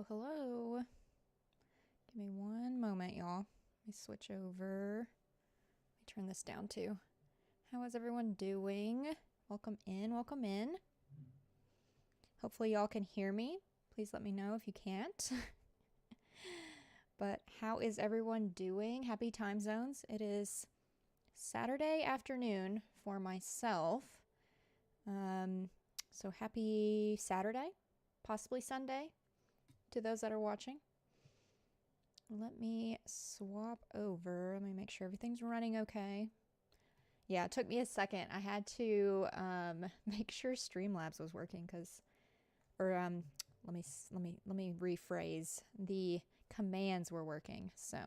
Hello, hello. Give me one moment, y'all. Let me switch over. Let me turn this down too. How is everyone doing? Welcome in, welcome in. Hopefully y'all can hear me. Please let me know if you can't. But how is everyone doing? Happy time zones. It is Saturday afternoon for myself. So happy Saturday, possibly Sunday to those that are watching. Let me swap over. Let me make sure everything's running okay. Yeah, it took me a second. I had to make sure Streamlabs was working let me rephrase. The commands were working. So,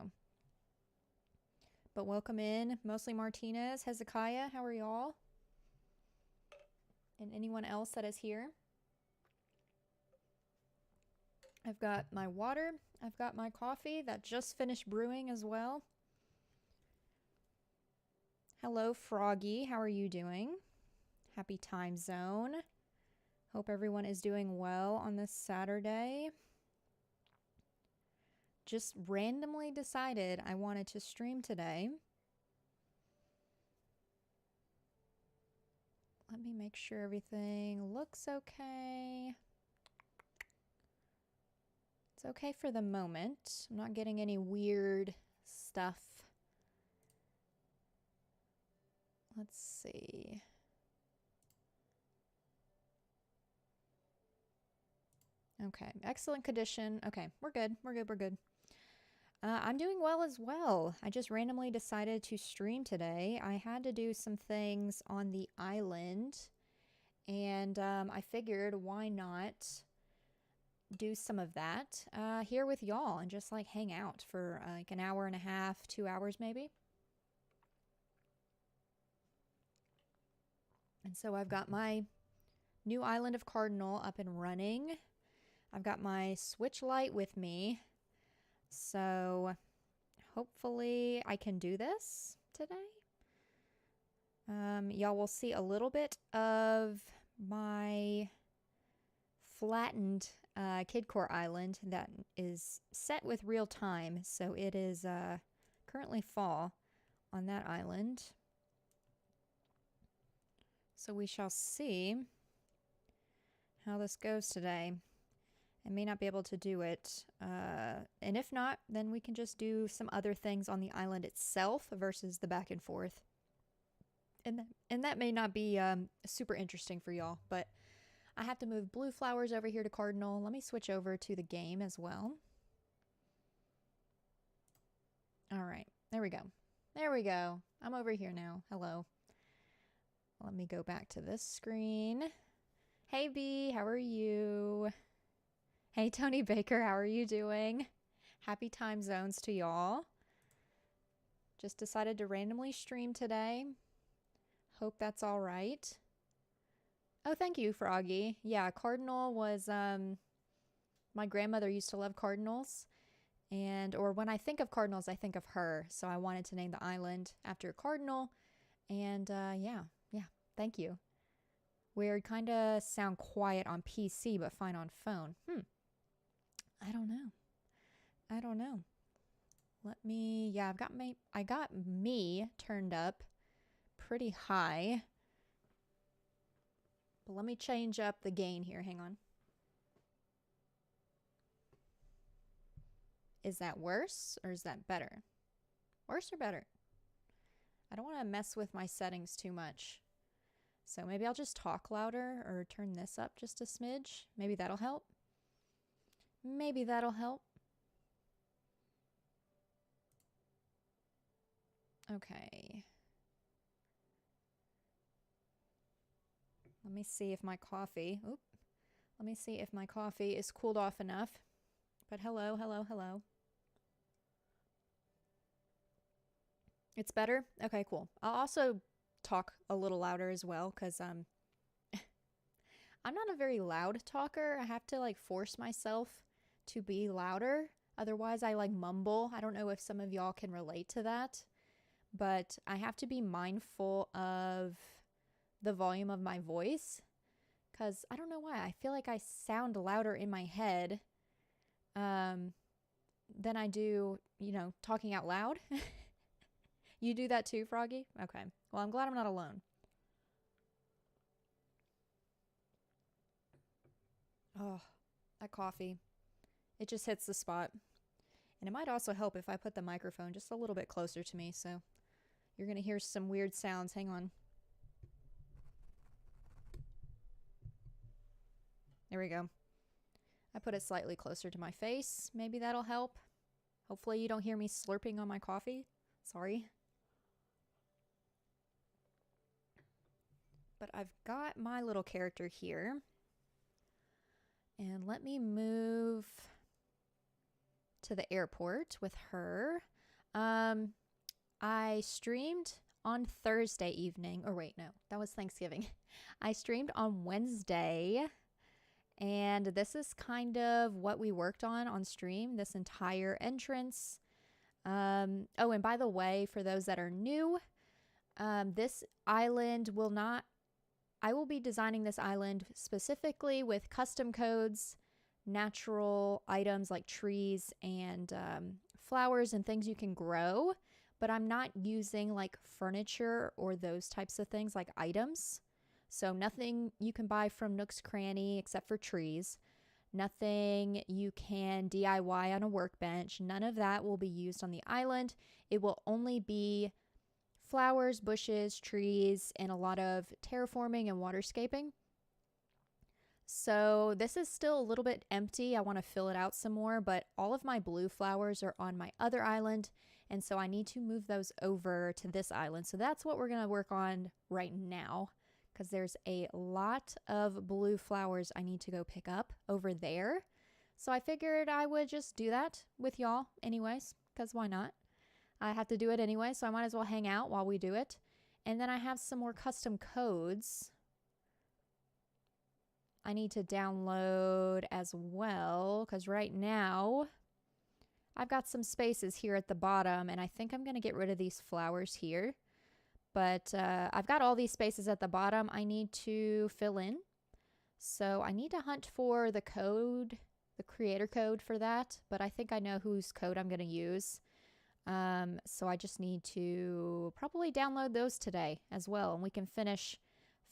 but welcome in, mostly Martinez, Hezekiah. How are y'all? And anyone else that is here? I've got my water. I've got my coffee that just finished brewing as well. Hello, Froggy. How are you doing? Happy time zone. Hope everyone is doing well on this Saturday. Just randomly decided I wanted to stream today. Let me make sure everything looks okay. It's okay for the moment. I'm not getting any weird stuff. Let's see. Okay, excellent condition. Okay, we're good. We're good. We're good. I'm doing well as well. I just randomly decided to stream today. I had to do some things on the island, and I figured why not do some of that here with y'all and just like hang out for like an hour and a half, 2 hours maybe. And so I've got my new island of Cardinal up and running. I've got my Switch light with me. So hopefully I can do this today. Y'all will see a little bit of my flattened Kidcore island that is set with real time. So it is currently fall on that island. So we shall see how this goes today. I may not be able to do it. And if not, then we can just do some other things on the island itself versus the back and forth. And that may not be super interesting for y'all, but I have to move blue flowers over here to Cardinal. Let me switch over to the game as well. All right, there we go. There we go. I'm over here now. Hello. Let me go back to this screen. Hey, B, how are you? Hey, Tony Baker, how are you doing? Happy time zones to y'all. Just decided to randomly stream today. Hope that's all right. Oh, thank you, Froggy. Yeah, Cardinal was, my grandmother used to love cardinals. Or when I think of cardinals, I think of her. So I wanted to name the island after a cardinal. And yeah, thank you. Weird, kind of sound quiet on PC, but fine on phone. I don't know. Let me, yeah, I got me turned up pretty high. But let me change up the gain here. Hang on. Is that worse or is that better? Worse or better? I don't want to mess with my settings too much. So maybe I'll just talk louder or turn this up just a smidge. Maybe that'll help. Maybe that'll help. Okay. Let me see if my coffee, let me see if my coffee is cooled off enough. But hello, hello, hello. It's better? Okay, cool. I'll also talk a little louder as well because I'm not a very loud talker. I have to like force myself to be louder. Otherwise I like mumble. I don't know if some of y'all can relate to that, but I have to be mindful of the volume of my voice because I don't know why. I feel like I sound louder in my head than I do, you know, talking out loud. You do that too, Froggy? Okay. Well, I'm glad I'm not alone. Oh, that coffee. It just hits the spot. And it might also help if I put the microphone just a little bit closer to me. So you're going to hear some weird sounds. Hang on. There we go. I put it slightly closer to my face. Maybe that'll help. Hopefully you don't hear me slurping on my coffee. Sorry. But I've got my little character here. And let me move to the airport with her. I streamed on Thursday evening. Or wait, no, that was Thanksgiving. I streamed on Wednesday. And this is kind of what we worked on stream, this entire entrance. Oh, and by the way, for those that are new, this island will not, I will be designing this island specifically with custom codes, natural items like trees and flowers and things you can grow, but I'm not using like furniture or those types of things like items. So nothing you can buy from Nook's Cranny except for trees. Nothing you can DIY on a workbench. None of that will be used on the island. It will only be flowers, bushes, trees, and a lot of terraforming and waterscaping. So this is still a little bit empty. I want to fill it out some more, but all of my blue flowers are on my other island, and so I need to move those over to this island. So that's what we're going to work on right now, because there's a lot of blue flowers I need to go pick up over there. So I figured I would just do that with y'all anyways, because why not? I have to do it anyway, so I might as well hang out while we do it. And then I have some more custom codes I need to download as well, because right now I've got some spaces here at the bottom, and I think I'm going to get rid of these flowers here. But I've got all these spaces at the bottom I need to fill in. So I need to hunt for the code, the creator code for that. But I think I know whose code I'm going to use. So I just need to probably download those today as well. And we can finish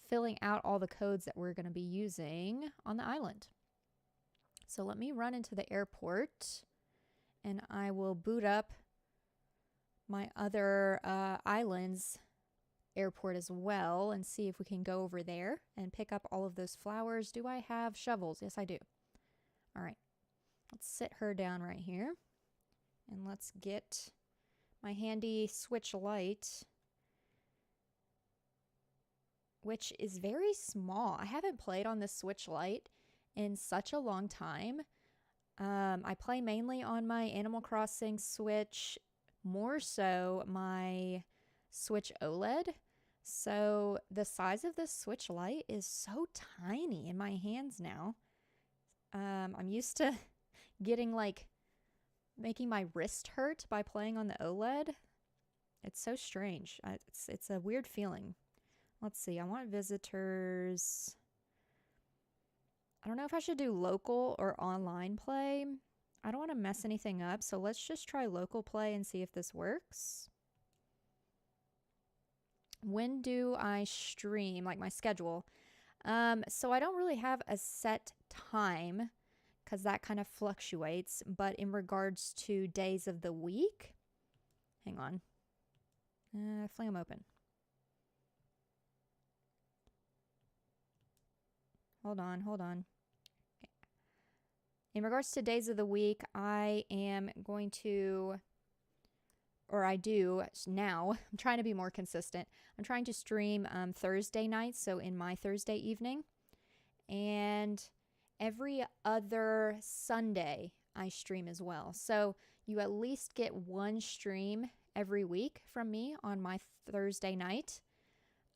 filling out all the codes that we're going to be using on the island. So let me run into the airport. And I will boot up my other islands airport as well and see if we can go over there and pick up all of those flowers. Do I have shovels? Yes, I do. All right. Let's sit her down right here. And let's get my handy switch light, which is very small. I haven't played on this switch light in such a long time. I play mainly on my Animal Crossing Switch, more so my Switch OLED. So the size of this Switch light is so tiny in my hands now. I'm used to getting making my wrist hurt by playing on the OLED. It's so strange. It's a weird feeling. Let's see. I want visitors. I don't know if I should do local or online play. I don't want to mess anything up, so let's just try local play and see if this works. When do I stream, like my schedule? So I don't really have a set time because that kind of fluctuates, but in regards to days of the week, hang on, fling them open. Hold on. In regards to days of the week, I am going to, or I do now, I'm trying to be more consistent. I'm trying to stream Thursday nights, so in my Thursday evening. And every other Sunday, I stream as well. So you at least get one stream every week from me on my Thursday night.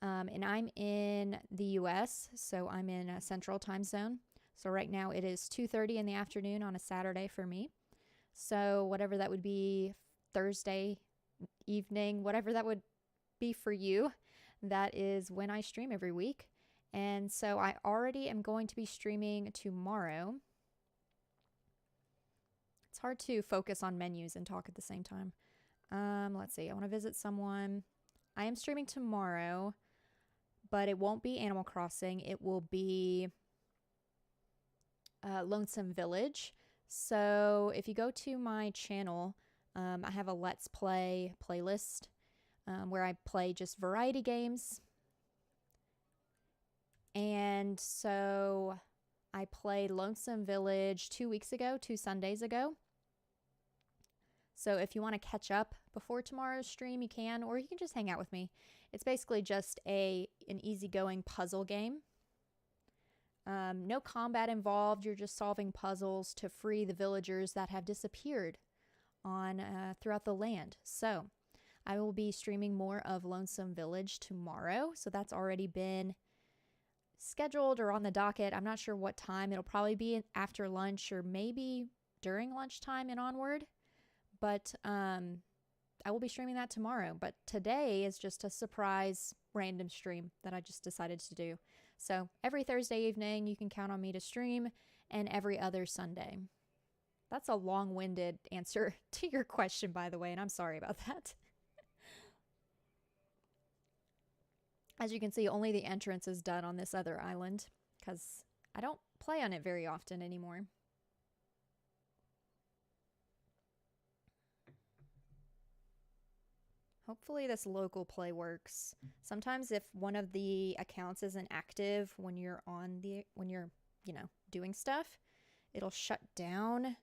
And I'm in the US, so I'm in a central time zone. So right now it is 2:30 in the afternoon on a Saturday for me. So whatever that would be, Thursday evening, whatever that would be for you, that is when I stream every week. And so I already am going to be streaming tomorrow. It's hard to focus on menus and talk at the same time. Let's see. I want to visit someone. I am streaming tomorrow, but it won't be Animal Crossing. It will be Lonesome Village. So if you go to my channel, I have a Let's Play playlist where I play just variety games. And so I played Lonesome Village 2 weeks ago, 2 Sundays ago. So if you want to catch up before tomorrow's stream, you can, or you can just hang out with me. It's basically just an easygoing puzzle game. No combat involved. You're just solving puzzles to free the villagers that have disappeared on throughout the land. So I will be streaming more of Lonesome Village tomorrow. So that's already been scheduled or on the docket. I'm not sure what time. It'll probably be after lunch or maybe during lunchtime and onward. But I will be streaming that tomorrow. But today is just a surprise random stream that I just decided to do. So every Thursday evening, you can count on me to stream, and every other Sunday. That's a long-winded answer to your question, by the way, and I'm sorry about that. As you can see, only the entrance is done on this other island, because I don't play on it very often anymore. Hopefully this local play works. Sometimes if one of the accounts isn't active when you're doing stuff, it'll shut down.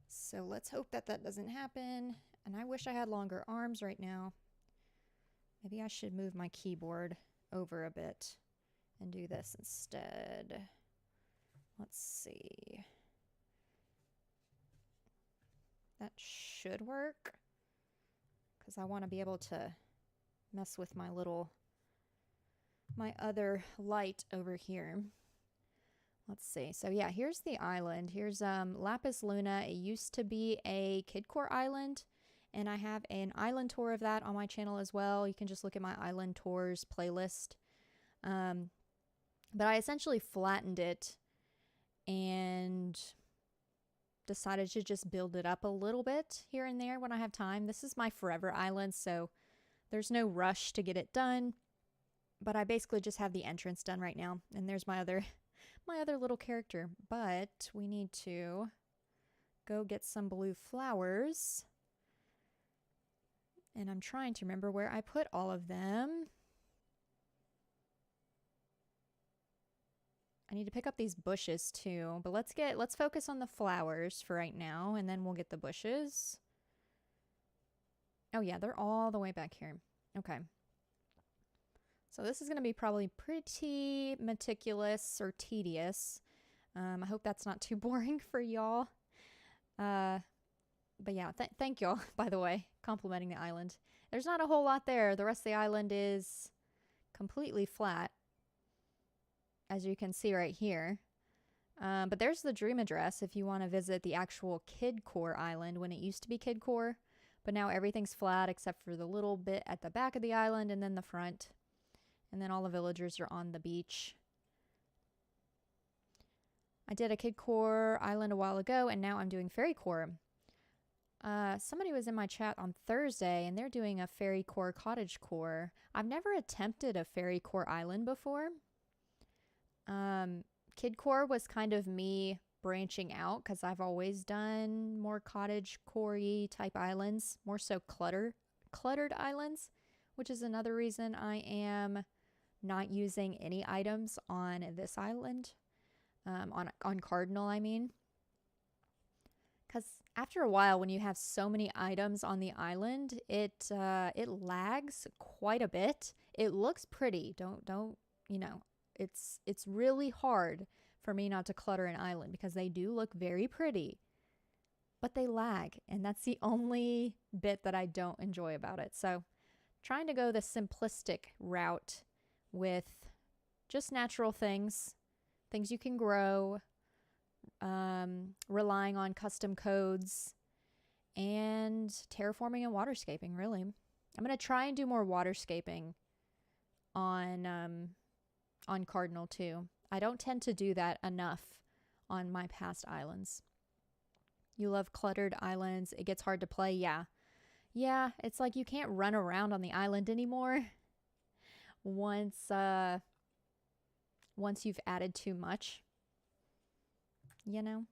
So let's hope that that doesn't happen. And I wish I had longer arms right now. Maybe I should move my keyboard over a bit and do this instead. Let's see. That should work. Because I want to be able to mess with my other light over here. Let's see. So yeah, here's the island. Here's Lapis Luna. It used to be a kidcore island, and I have an island tour of that on my channel as well. You can just look at my island tours playlist. But I essentially flattened it and decided to just build it up a little bit here and there when I have time. This is my forever island, so there's no rush to get it done. But I basically just have the entrance done right now. And there's my other little character. But we need to go get some blue flowers. And I'm trying to remember where I put all of them. I need to pick up these bushes too, but let's focus on the flowers for right now, and then we'll get the bushes. Oh yeah, they're all the way back here. Okay. So this is going to be probably pretty meticulous or tedious. I hope that's not too boring for y'all. But yeah, thank y'all, by the way, complimenting the island. There's not a whole lot there. The rest of the island is completely flat, as you can see right here. But there's the dream address if you want to visit the actual Kidcore island when it used to be Kidcore. But now everything's flat except for the little bit at the back of the island and then the front. And then all the villagers are on the beach. I did a Kidcore island a while ago, and now I'm doing Fairycore. Somebody was in my chat on Thursday, and they're doing a Fairycore cottagecore. I've never attempted a Fairycore island before. Kidcore was kind of me branching out because I've always done more cottagecore-y type islands, more so cluttered islands, which is another reason I am not using any items on this island, on Cardinal, I mean. Because after a while, when you have so many items on the island, it lags quite a bit. It looks pretty. Don't you know? It's really hard for me not to clutter an island because they do look very pretty, but they lag, and that's the only bit that I don't enjoy about it. So trying to go the simplistic route with just natural things you can grow, relying on custom codes, and terraforming and waterscaping, really. I'm going to try and do more waterscaping on Cardinal too. I don't tend to do that enough on my past islands. You love cluttered islands. It gets hard to play. Yeah. Yeah, it's like you can't run around on the island anymore once once you've added too much, you know?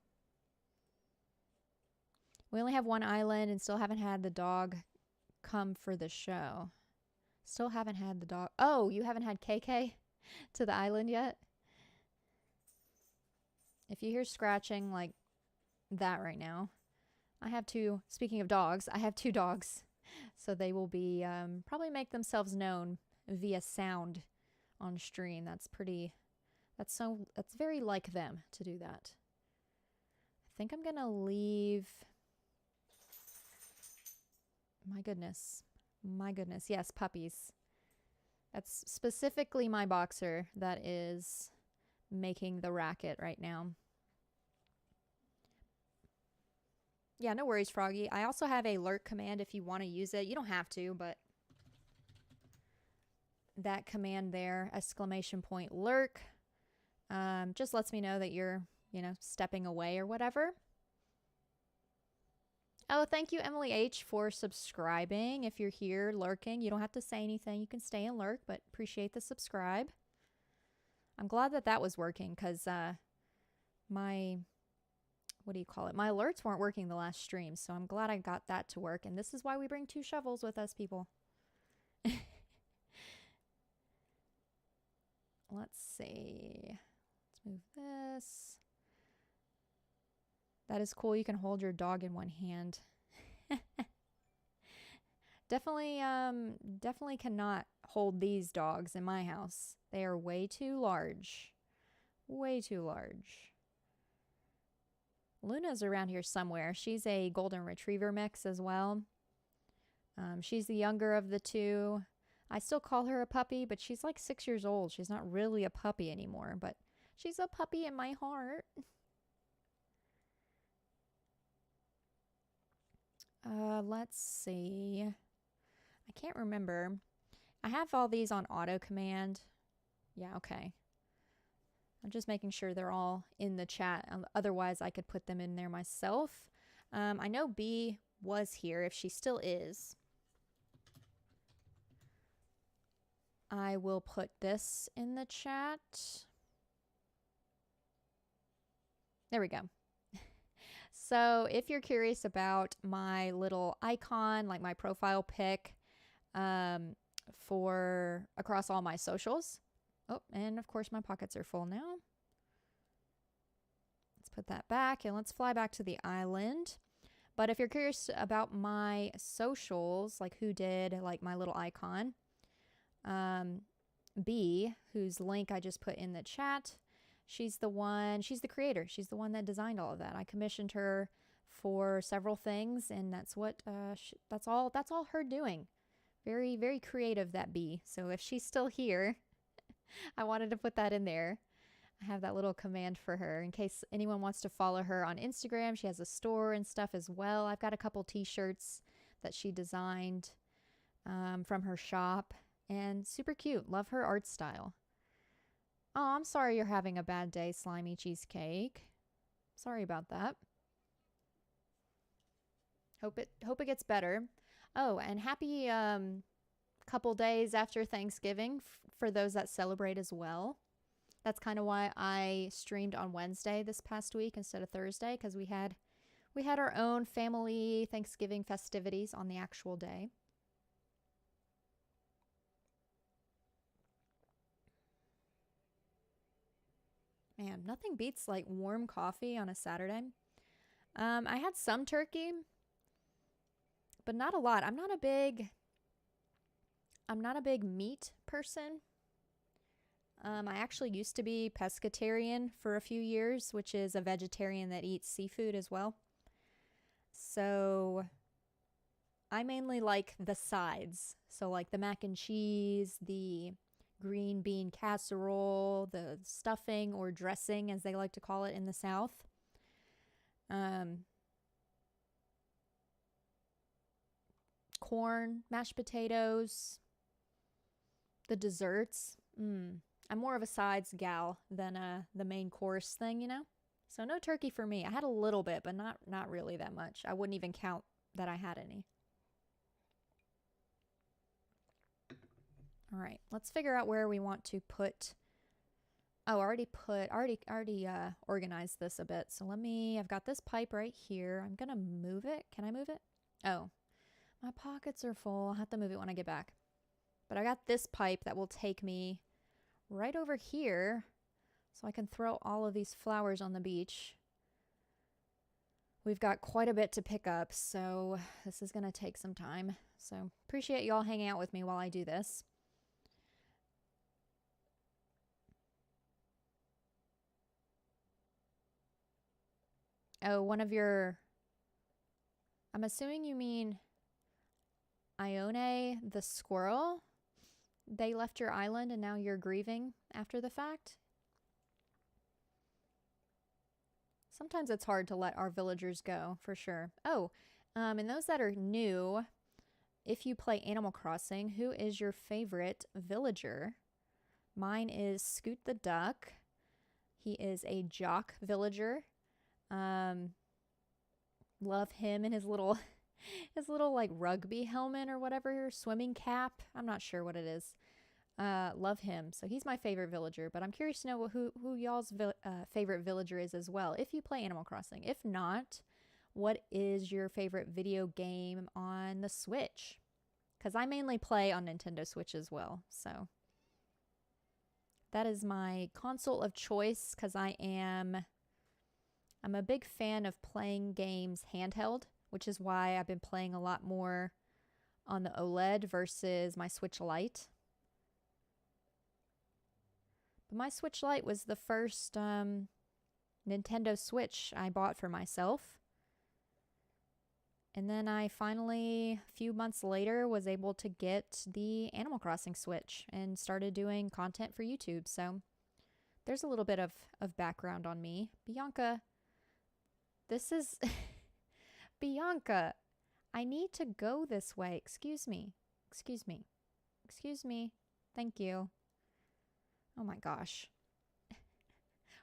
We only have one island and still haven't had the dog come for the show. Still haven't had the dog. Oh, you haven't had KK to the island yet? If you hear scratching like that right now, I have two, speaking of dogs, I have two dogs. So they will be, probably make themselves known via sound on stream. That's very like them to do that. I think I'm going to leave. My goodness. Yes, puppies. That's specifically my boxer that is making the racket right now. Yeah, no worries, Froggy. I also have a lurk command if you want to use it. You don't have to, but that command there, !lurk, just lets me know that you're, stepping away or whatever. Oh, thank you, Emily H, for subscribing. If you're here lurking, you don't have to say anything. You can stay and lurk, but appreciate the subscribe. I'm glad that was working because my alerts weren't working the last stream, so I'm glad I got that to work. And this is why we bring 2 shovels with us, people. Let's see. Let's move this. That is cool. You can hold your dog in one hand. Definitely cannot hold these dogs in my house. They are way too large. Way too large. Luna's around here somewhere. She's a golden retriever mix as well. She's the younger of the 2. I still call her a puppy, but she's like 6 years old. She's not really a puppy anymore, but she's a puppy in my heart. Let's see. I can't remember. I have all these on auto command. Yeah, okay. I'm just making sure they're all in the chat. Otherwise, I could put them in there myself. I know B was here, if she still is. I will put this in the chat. There we go. So if you're curious about my little icon, like my profile pic for across all my socials. Oh, and of course my pockets are full now. Let's put that back and let's fly back to the island. But if you're curious about my socials, like who did like my little icon, B, whose link I just put in the chat, she's the creator. She's the one that designed all of that. I commissioned her for several things, and that's what that's all her doing. Very, very creative, that B. So if she's still here, I wanted to put that in there. I have that little command for her in case anyone wants to follow her on Instagram. She has a store and stuff as well. I've got a couple t-shirts that she designed from her shop, and super cute. Love her art style. Oh, I'm sorry you're having a bad day, Slimy Cheesecake. Sorry about that. Hope it gets better. Oh, and happy couple days after Thanksgiving for those that celebrate as well. That's kind of why I streamed on Wednesday this past week instead of Thursday, because we had our own family Thanksgiving festivities on the actual day. Man, nothing beats like warm coffee on a Saturday. I had some turkey, but not a lot. I'm not a big meat person. I actually used to be pescatarian for a few years, which is a vegetarian that eats seafood as well. So I mainly like the sides. So like the mac and cheese, the green bean casserole, the stuffing or dressing as they like to call it in the South. Corn, mashed potatoes, the desserts. I'm more of a sides gal than the main course thing, you know? So no turkey for me. I had a little bit, but not really that much. I wouldn't even count that I had any. All right, let's figure out where we want to put. Oh, already organized this a bit. So I've got this pipe right here. I'm gonna move it. Can I move it? Oh, my pockets are full. I'll have to move it when I get back. But I got this pipe that will take me right over here so I can throw all of these flowers on the beach. We've got quite a bit to pick up, so this is going to take some time. So appreciate you all hanging out with me while I do this. Oh, I'm assuming you mean Ione the squirrel? They left your island and now you're grieving after the fact? Sometimes it's hard to let our villagers go, for sure. Oh, and those that are new, if you play Animal Crossing, who is your favorite villager? Mine is Scoot the Duck. He is a jock villager. Love him and his little like rugby helmet or whatever, swimming cap. I'm not sure what it is. Love him. So he's my favorite villager, but I'm curious to know who y'all's favorite villager is as well, if you play Animal Crossing. If not, what is your favorite video game on the Switch? Because I mainly play on Nintendo Switch as well, so that is my console of choice because I'm a big fan of playing games handheld, which is why I've been playing a lot more on the OLED versus my Switch Lite. But my Switch Lite was the first Nintendo Switch I bought for myself. And then I finally, a few months later, was able to get the Animal Crossing Switch and started doing content for YouTube. So there's a little bit of background on me. Bianca, this is... Bianca, I need to go this way. Excuse me. Excuse me. Excuse me. Thank you. Oh my gosh.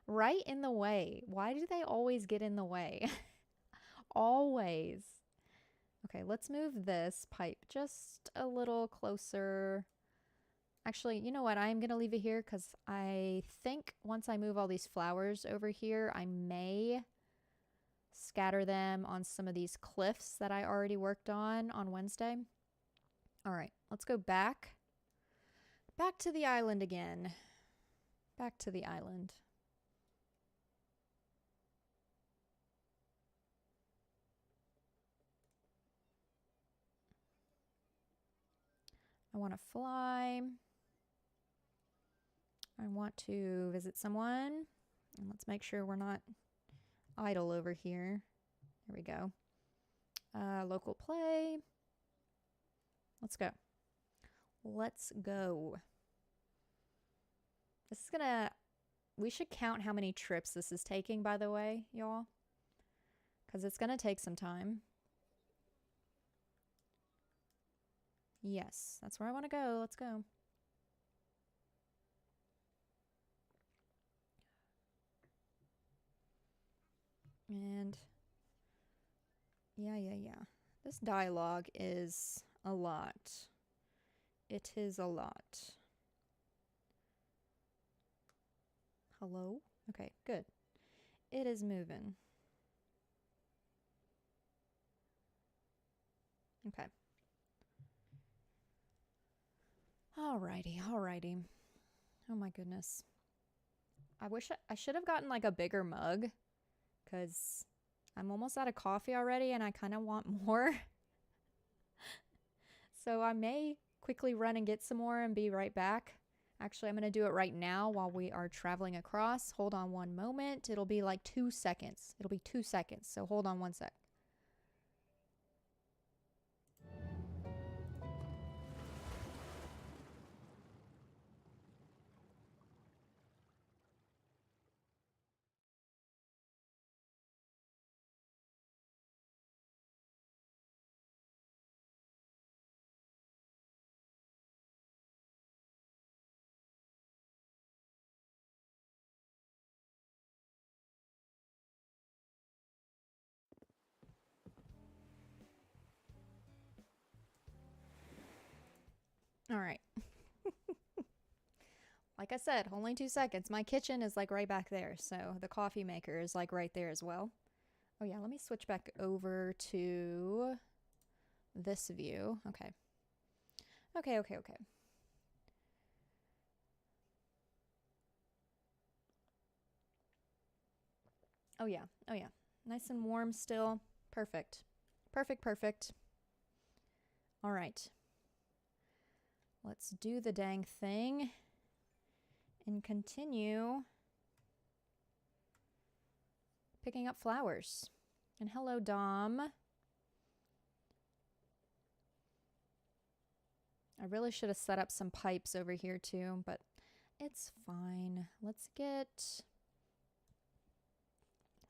Right in the way. Why do they always get in the way? Always. Okay, let's move this pipe just a little closer. Actually, you know what? I'm going to leave it here because I think once I move all these flowers over here, I may scatter them on some of these cliffs that I already worked on Wednesday. All right, let's go back. Back to the island again. Back to the island. I want to fly. I want to visit someone. And let's make sure we're not idle over here. There we go. Local play. Let's go. Let's go. This is gonna... We should count how many trips this is taking, by the way, y'all. Because it's gonna take some time. Yes, that's where I want to go. Let's go. And yeah. This dialogue is a lot. It is a lot. Hello? Okay, good. It is moving. Okay. Alrighty. Oh my goodness. I wish I should have gotten like a bigger mug because I'm almost out of coffee already and I kind of want more. So I may quickly run and get some more and be right back. Actually, I'm going to do it right now while we are traveling across. Hold on one moment. It'll be like 2 seconds. It'll be 2 seconds. So hold on one sec. All right. Like I said, only 2 seconds. My kitchen is like right back there, so the coffee maker is like right there as well. Oh yeah, let me switch back over to this view. Okay. Okay. Oh yeah. Nice and warm still. Perfect. Perfect. All right. Let's do the dang thing and continue picking up flowers. And hello, Dom. I really should have set up some pipes over here too, but it's fine. Let's get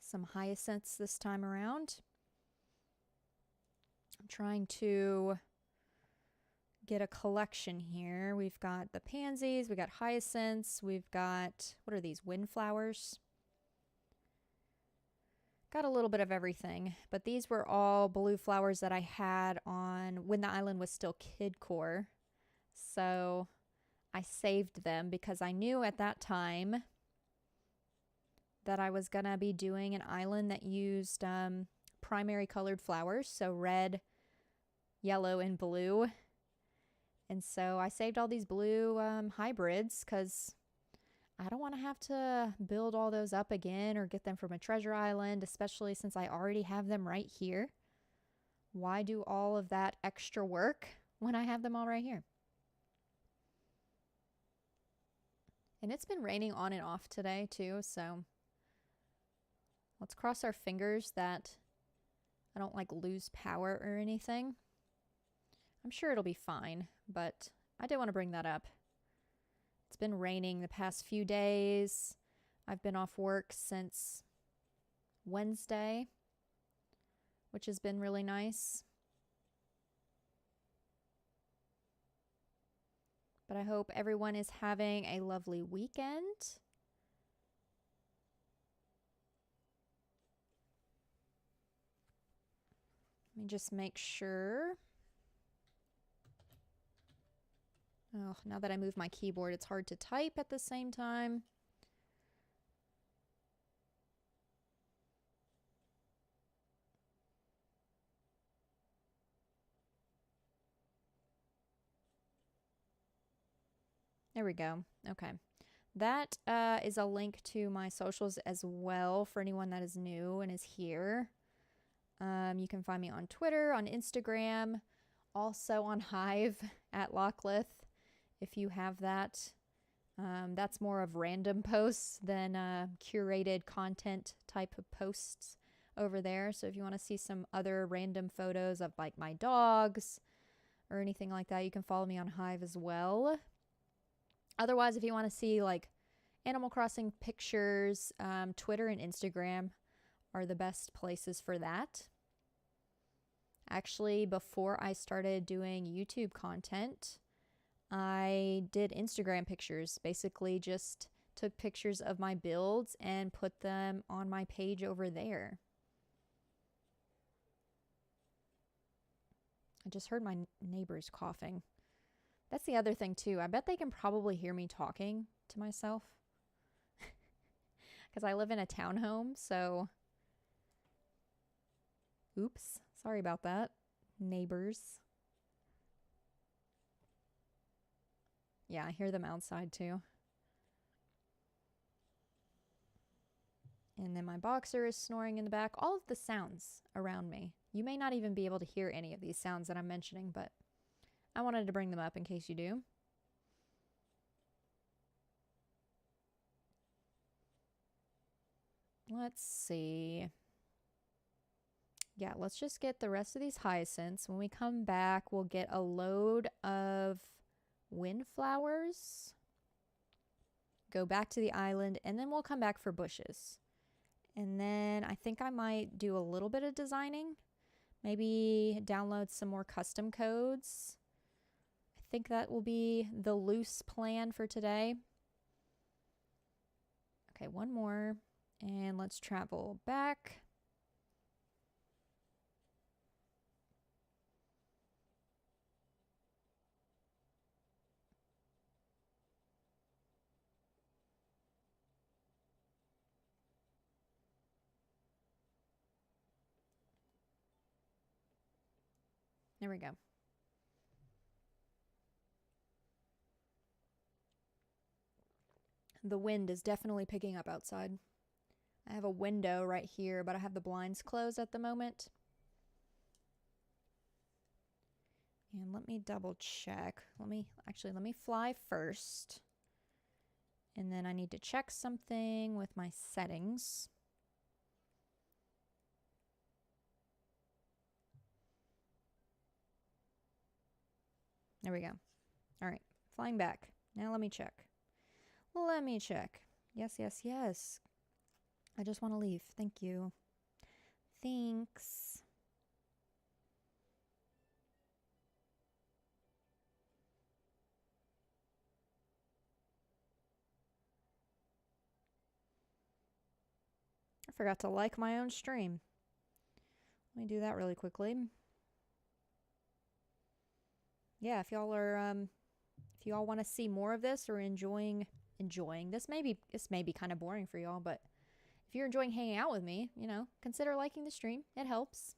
some hyacinths this time around. I'm trying to get a collection here. We've got the pansies, we got hyacinths, we've got, what are these, windflowers? Got a little bit of everything, but these were all blue flowers that I had on when the island was still kidcore. So I saved them because I knew at that time that I was going to be doing an island that used primary colored flowers, so red, yellow, and blue. And so I saved all these blue hybrids because I don't want to have to build all those up again or get them from a treasure island, especially since I already have them right here. Why do all of that extra work when I have them all right here? And it's been raining on and off today too, so let's cross our fingers that I don't like lose power or anything. I'm sure it'll be fine, but I did want to bring that up. It's been raining the past few days. I've been off work since Wednesday, which has been really nice. But I hope everyone is having a lovely weekend. Let me just make sure. Oh, now that I move my keyboard, it's hard to type at the same time. There we go. Okay. That is a link to my socials as well for anyone that is new and is here. You can find me on Twitter, on Instagram, also on Hive at Locklith if you have that. That's more of random posts than curated content type of posts over there. So if you want to see some other random photos of like my dogs or anything like that, you can follow me on Hive as well. Otherwise, if you want to see like Animal Crossing pictures, Twitter and Instagram are the best places for that. Actually, before I started doing YouTube content, I did Instagram pictures. Basically just took pictures of my builds and put them on my page over there. I just heard my neighbors coughing. That's the other thing too. I bet they can probably hear me talking to myself. Because I live in a townhome, so... Oops. Sorry about that, neighbors. Yeah, I hear them outside too. And then my boxer is snoring in the back. All of the sounds around me. You may not even be able to hear any of these sounds that I'm mentioning, but I wanted to bring them up in case you do. Let's see. Yeah, let's just get the rest of these hyacinths. When we come back, we'll get a load of windflowers, go back to the island, and then we'll come back for bushes. And then I think I might do a little bit of designing. Maybe download some more custom codes. I think that will be the loose plan for today. Okay, one more. And let's travel back. There we go. The wind is definitely picking up outside. I have a window right here, but I have the blinds closed at the moment. And let me double check. Let me fly first. And then I need to check something with my settings. There we go. All right, flying back. Now let me check. Let me check. Yes, yes, yes. I just want to leave. Thank you. Thanks. I forgot to like my own stream. Let me do that really quickly. Yeah, if y'all want to see more of this or enjoying this may be kind of boring for y'all, but if you're enjoying hanging out with me, you know, consider liking the stream. It helps.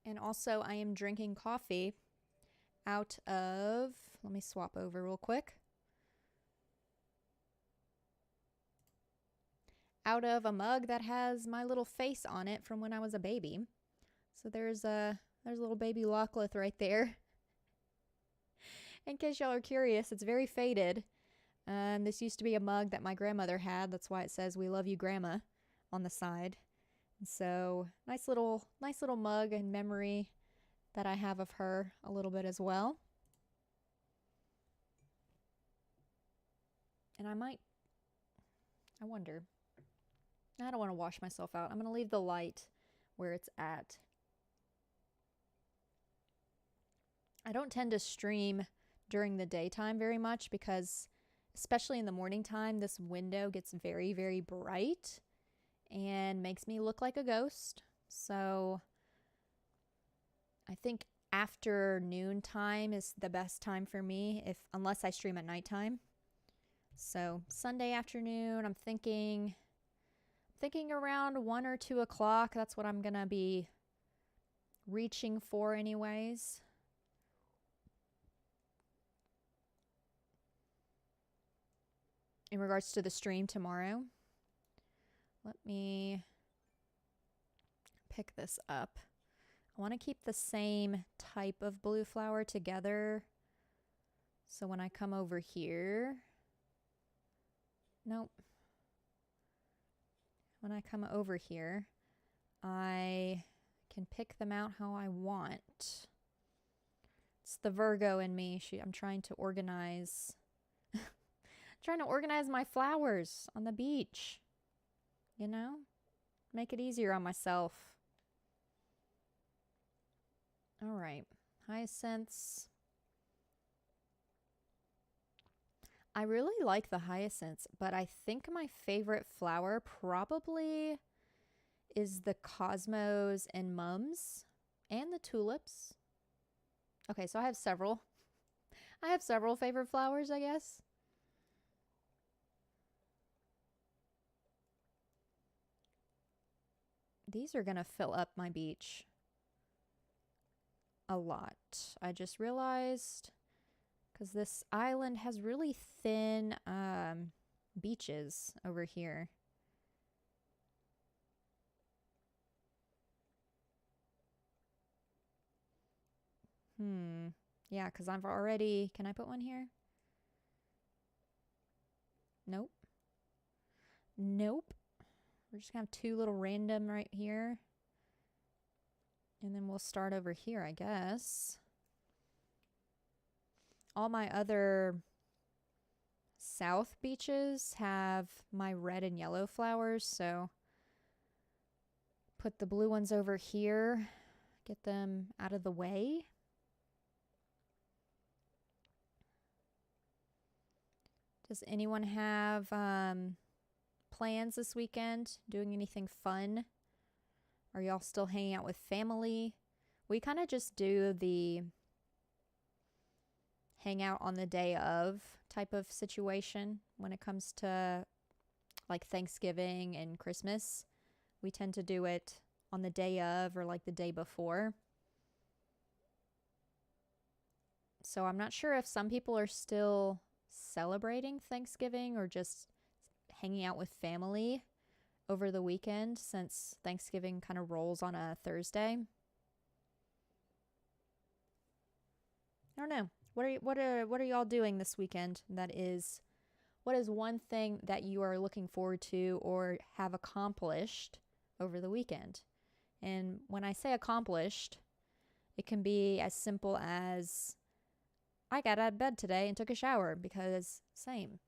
And also, I am drinking coffee out of, let me swap over real quick. Out of a mug that has my little face on it from when I was a baby. So there's a little baby Lockleth right there. In case y'all are curious, it's very faded. This used to be a mug that my grandmother had. That's why it says "We love you, Grandma" on the side. And so nice little mug and memory that I have of her a little bit as well. And I wonder. I don't want to wash myself out. I'm going to leave the light where it's at. I don't tend to stream during the daytime very much because, especially in the morning time, this window gets very, very bright and makes me look like a ghost. So I think afternoon time is the best time for me, unless I stream at nighttime. So Sunday afternoon, I'm thinking around 1 or 2 o'clock. That's what I'm gonna be reaching for anyways. In regards to the stream tomorrow, let me pick this up. I want to keep the same type of blue flower together. So when I come over here, nope. When I come over here, I can pick them out how I want. It's the Virgo in me. I'm trying to organize my flowers on the beach. You know? Make it easier on myself. All right. Hyacinths. I really like the hyacinths, but I think my favorite flower probably is the cosmos and mums and the tulips. Okay, so I have several. Favorite flowers, I guess. These are gonna fill up my beach a lot. I just realized, because this island has really thin beaches over here. Yeah, because I've already... Can I put one here? Nope. Nope. We're just going to have 2 little random right here. And then we'll start over here, I guess. All my other south beaches have my red and yellow flowers, so put the blue ones over here. Get them out of the way. Does anyone have plans this weekend? Doing anything fun? Are y'all still hanging out with family? We kind of just do the hang out on the day of type of situation when it comes to like Thanksgiving and Christmas. We tend to do it on the day of or like the day before. So I'm not sure if some people are still celebrating Thanksgiving or just hanging out with family over the weekend, since Thanksgiving kind of rolls on a Thursday. I don't know. What are y'all doing this weekend? What is one thing that you are looking forward to or have accomplished over the weekend? And when I say accomplished, it can be as simple as I got out of bed today and took a shower, because same.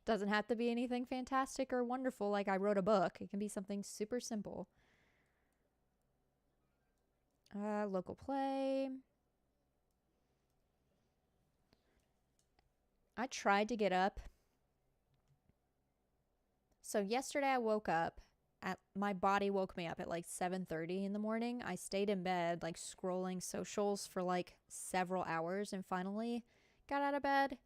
Doesn't have to be anything fantastic or wonderful like I wrote a book. It can be something super simple. Local play. I tried to get up. So yesterday I woke up my body woke me up at like 7:30 in the morning. I stayed in bed like scrolling socials for like several hours and finally got out of bed.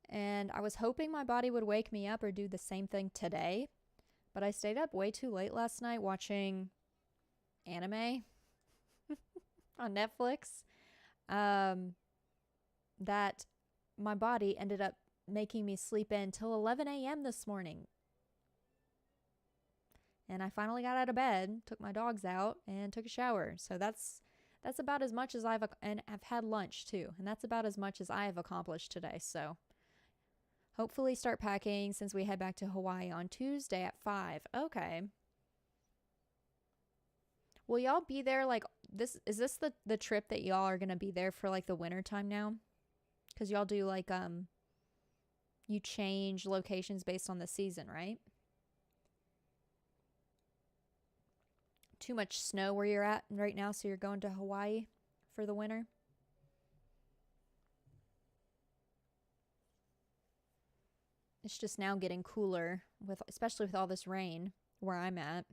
And I was hoping my body would wake me up or do the same thing today. But I stayed up way too late last night watching anime on Netflix. That my body ended up making me sleep in till 11 a.m. this morning. And I finally got out of bed, took my dogs out, and took a shower. So that's about as much as I've had lunch too. And that's about as much as I have accomplished today. So hopefully start packing since we head back to Hawaii on Tuesday at 5. Okay. Will y'all be there like this? Is this the trip that y'all are going to be there for like the winter time now? Because y'all do like, you change locations based on the season, right? Too much snow where you're at right now, so you're going to Hawaii for the winter? It's just now getting cooler, especially with all this rain where I'm at.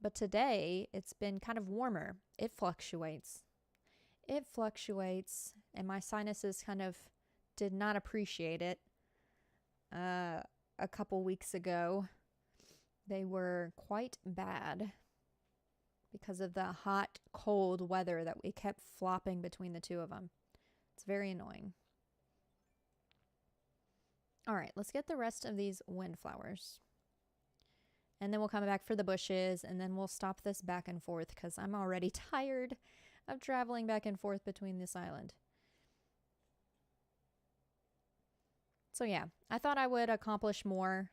But today, it's been kind of warmer. It fluctuates, and my sinuses kind of did not appreciate it a couple weeks ago. They were quite bad because of the hot, cold weather that we kept flopping between the two of them. It's very annoying. All right, let's get the rest of these windflowers. And then we'll come back for the bushes, and then we'll stop this back and forth because I'm already tired of traveling back and forth between this island. So yeah, I thought I would accomplish more,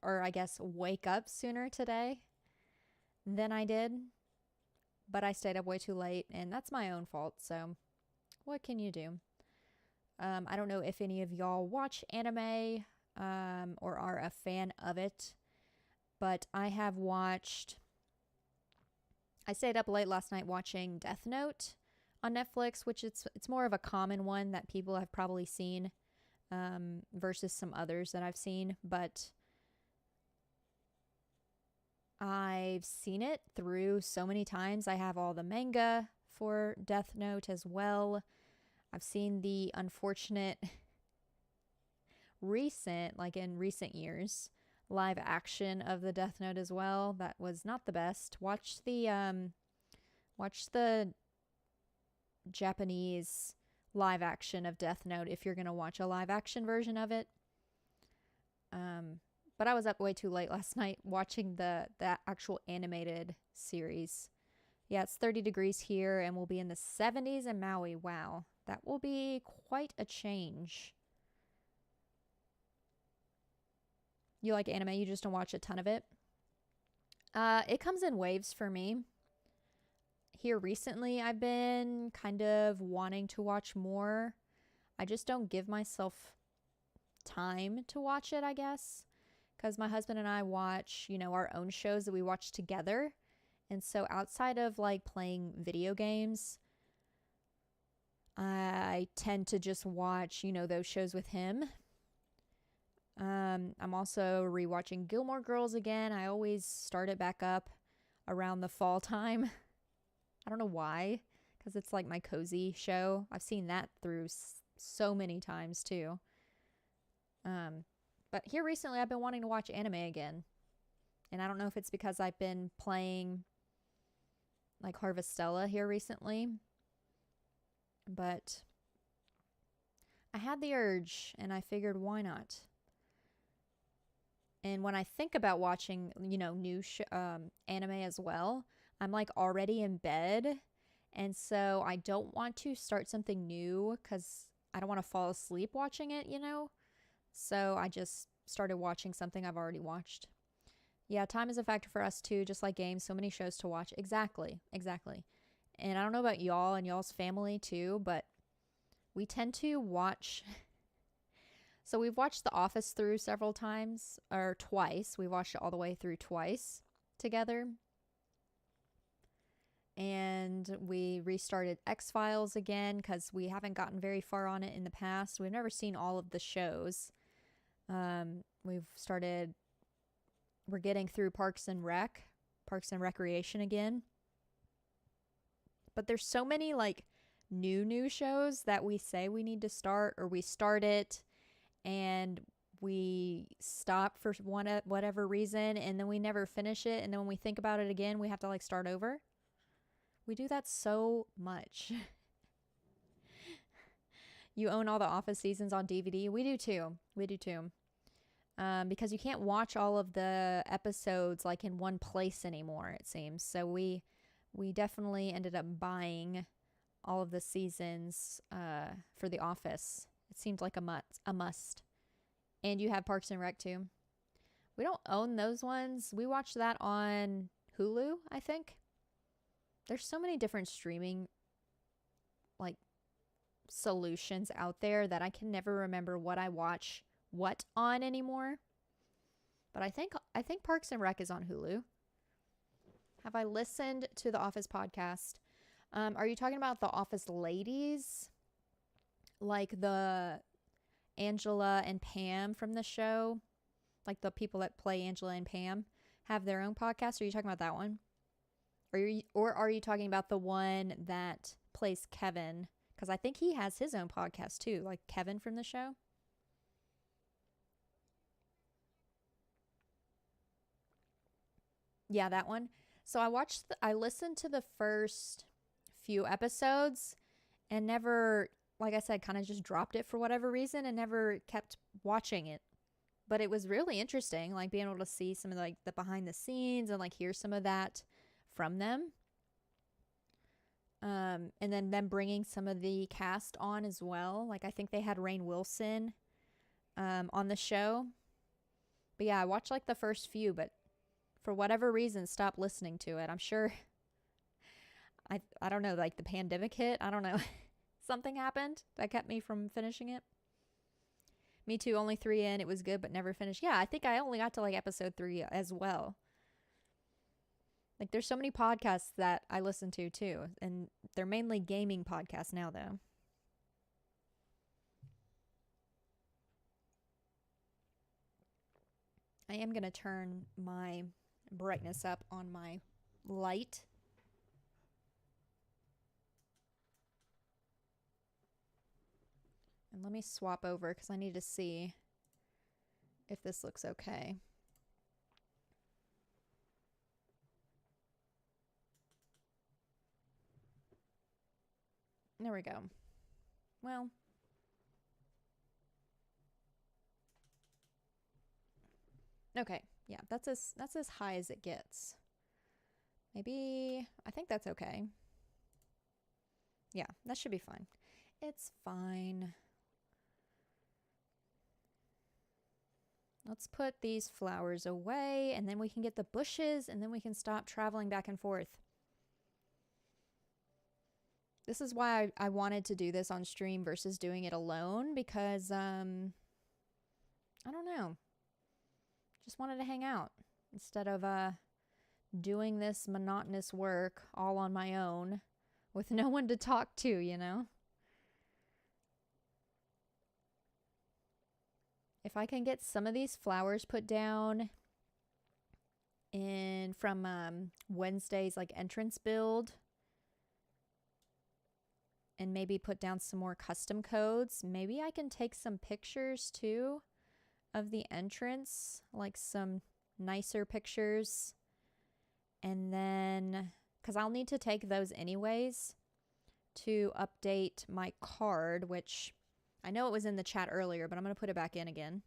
or I guess wake up sooner today than I did. But I stayed up way too late, and that's my own fault, so what can you do? I don't know if any of y'all watch anime or are a fan of it, but I stayed up late last night watching Death Note on Netflix, which it's more of a common one that people have probably seen versus some others that I've seen, but I've seen it through so many times. I have all the manga for Death Note as well. I've seen the unfortunate in recent years, live action of the Death Note as well. That was not the best. Watch the Japanese live action of Death Note if you're going to watch a live action version of it. But I was up way too late last night watching the actual animated series. Yeah, it's 30 degrees here and we'll be in the 70s in Maui. Wow, that will be quite a change. You like anime, you just don't watch a ton of it? It comes in waves for me. Here recently, I've been kind of wanting to watch more. I just don't give myself time to watch it, I guess. Because my husband and I watch, our own shows that we watch together. And so outside of like playing video games, I tend to just watch, those shows with him. I'm also rewatching Gilmore Girls again. I always start it back up around the fall time. I don't know why, because it's like my cozy show. I've seen that through so many times too. But here recently I've been wanting to watch anime again. And I don't know if it's because I've been playing like Harvestella here recently. But I had the urge and I figured why not? And when I think about watching, new anime as well, I'm like already in bed. And so I don't want to start something new because I don't want to fall asleep watching it, So I just started watching something I've already watched. Yeah, time is a factor for us too, just like games, so many shows to watch. Exactly. And I don't know about y'all and y'all's family too, but we tend to watch. So we've watched The Office through several times, or twice. We watched it all the way through twice together. And we restarted X-Files again because we haven't gotten very far on it in the past. We've never seen all of the shows. We're getting through Parks and Recreation again. But there's so many like new shows that we say we need to start, or we start it and we stop for whatever reason, and then we never finish it, and then when we think about it again, we have to like start over. We do that so much. You own all the Office seasons on DVD? We do too. Because you can't watch all of the episodes like in one place anymore, it seems. So we definitely ended up buying all of the seasons for The Office. It seemed like a must. And you have Parks and Rec too. We don't own those ones. We watch that on Hulu, I think. There's so many different streaming like solutions out there that I can never remember what I watch what on anymore. But I think Parks and Rec is on Hulu. Have I listened to the Office podcast? Are you talking about the Office ladies? Like the Angela and Pam from the show? Like the people that play Angela and Pam have their own podcast? Are you talking about that one? Or are you talking about the one that plays Kevin? Because I think he has his own podcast too, like Kevin from the show. Yeah, that one. So I listened to the first few episodes and never, like I said, kind of just dropped it for whatever reason and never kept watching it. But it was really interesting, like being able to see some of like the behind the scenes and like hear some of that from them. And then them bringing some of the cast on as well. Like I think they had Rainn Wilson on the show. But yeah, I watched like the first few, but for whatever reason stopped listening to it. I'm sure I don't know, like the pandemic hit. I don't know. Something happened that kept me from finishing it. Me too, only 3 in. It was good, but never finished. Yeah, I think I only got to like episode 3 as well. Like there's so many podcasts that I listen to too, and they're mainly gaming podcasts now though. I am going to turn my brightness up on my light. And let me swap over because I need to see if this looks okay. There we go. Well, okay. Yeah, that's as high as it gets. Maybe I think that's okay. Yeah, that should be fine. It's fine. Let's put these flowers away and then we can get the bushes and then we can stop traveling back and forth. This is why I wanted to do this on stream versus doing it alone because, I don't know. Just wanted to hang out instead of doing this monotonous work all on my own with no one to talk to, you know? If I can get some of these flowers put down in from Wednesday's like entrance build and maybe put down some more custom codes, maybe I can take some pictures too of the entrance, like some nicer pictures. And then, because I'll need to take those anyways to update my card, which I know it was in the chat earlier, but I'm going to put it back in again.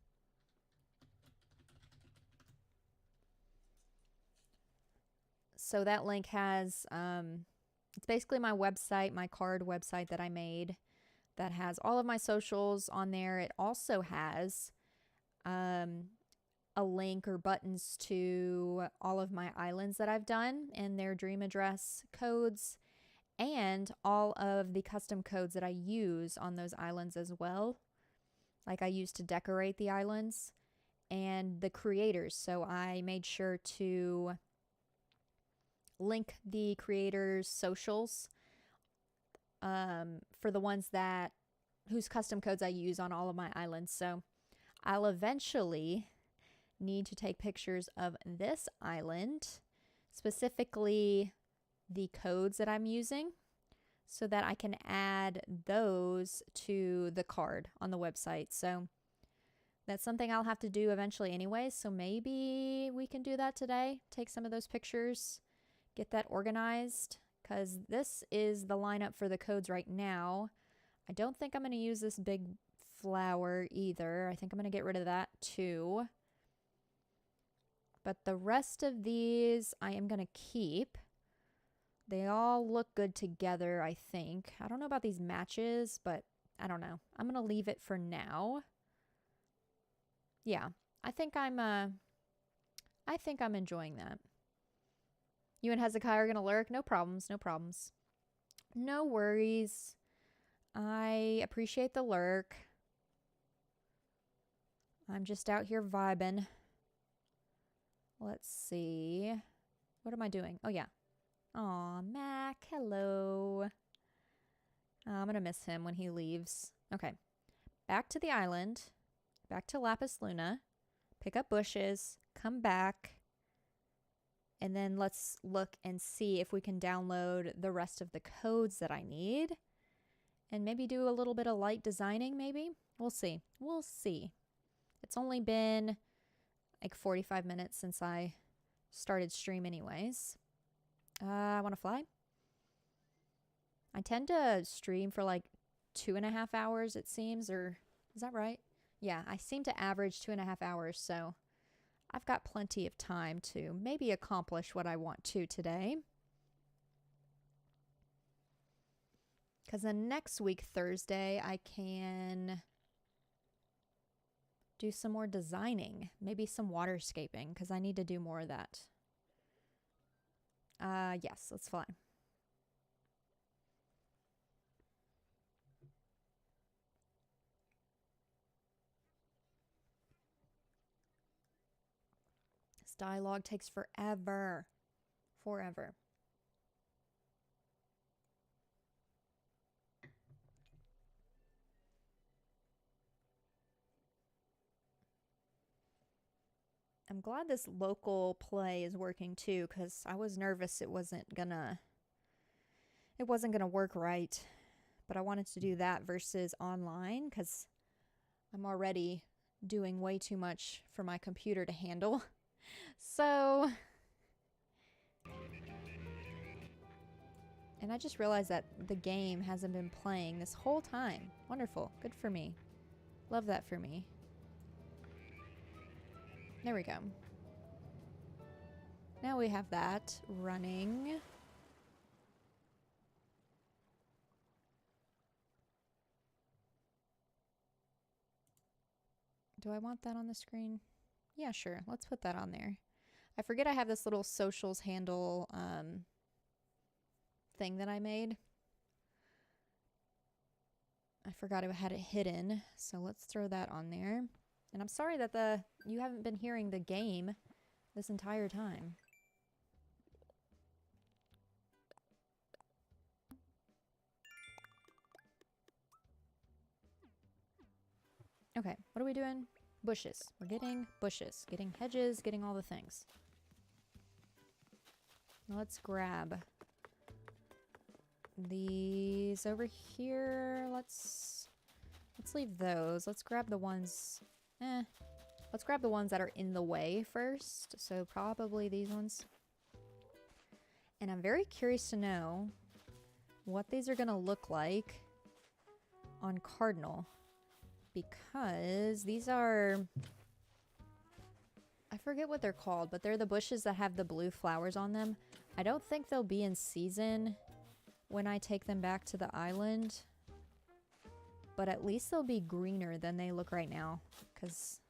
So that link has, it's basically my website, my card website that I made that has all of my socials on there. It also has a link or buttons to all of my islands that I've done and their dream address codes and all of the custom codes that I use on those islands as well. Like I use to decorate the islands and the creators. So I made sure to link the creators' socials for the ones that whose custom codes I use on all of my islands. So I'll eventually need to take pictures of this island, specifically the codes that I'm using, so that I can add those to the card on the website. So that's something I'll have to do eventually anyway. So maybe we can do that today. Take some of those pictures, get that organized, because this is the lineup for the codes right now. I don't think I'm going to use this big flower either. I think I'm going to get rid of that too. But the rest of these I am going to keep. They all look good together, I think. I don't know about these matches, but I don't know. I'm going to leave it for now. Yeah, I think I'm enjoying that. You and Hezekiah are going to lurk? No problems, no problems. No worries. I appreciate the lurk. I'm just out here vibing. Let's see. What am I doing? Oh, yeah. Aw, Mac, hello. I'm going to miss him when he leaves. Okay. Back to the island. Back to Lapis Luna. Pick up bushes. Come back. And then let's look and see if we can download the rest of the codes that I need. And maybe do a little bit of light designing, maybe? We'll see. We'll see. It's only been like 45 minutes since I started stream anyways. I want to fly. I tend to stream for like 2.5 hours, it seems, or is that right? Yeah, I seem to average 2.5 hours, so I've got plenty of time to maybe accomplish what I want to today. Because then next week, Thursday, I can do some more designing. Maybe some waterscaping, because I need to do more of that. Yes, let's fly. This dialogue takes forever. Forever. I'm glad this local play is working too, because I was nervous it wasn't gonna work right. But I wanted to do that versus online, because I'm already doing way too much for my computer to handle. So, and I just realized that the game hasn't been playing this whole time. Wonderful. Good for me. Love that for me. There we go. Now we have that running. Do I want that on the screen? Yeah, sure. Let's put that on there. I forget I have this little socials handle thing that I made. I forgot I had it hidden, so let's throw that on there. And I'm sorry that you haven't been hearing the game this entire time. Okay, what are we doing? Bushes. We're getting bushes, getting hedges, getting all the things. Let's grab these over here. Let's leave those. Let's grab the ones. Let's grab the ones that are in the way first. So probably these ones. And I'm very curious to know what these are going to look like on Cardinal. Because these are... I forget what they're called, but they're the bushes that have the blue flowers on them. I don't think they'll be in season when I take them back to the island. But at least they'll be greener than they look right now. Because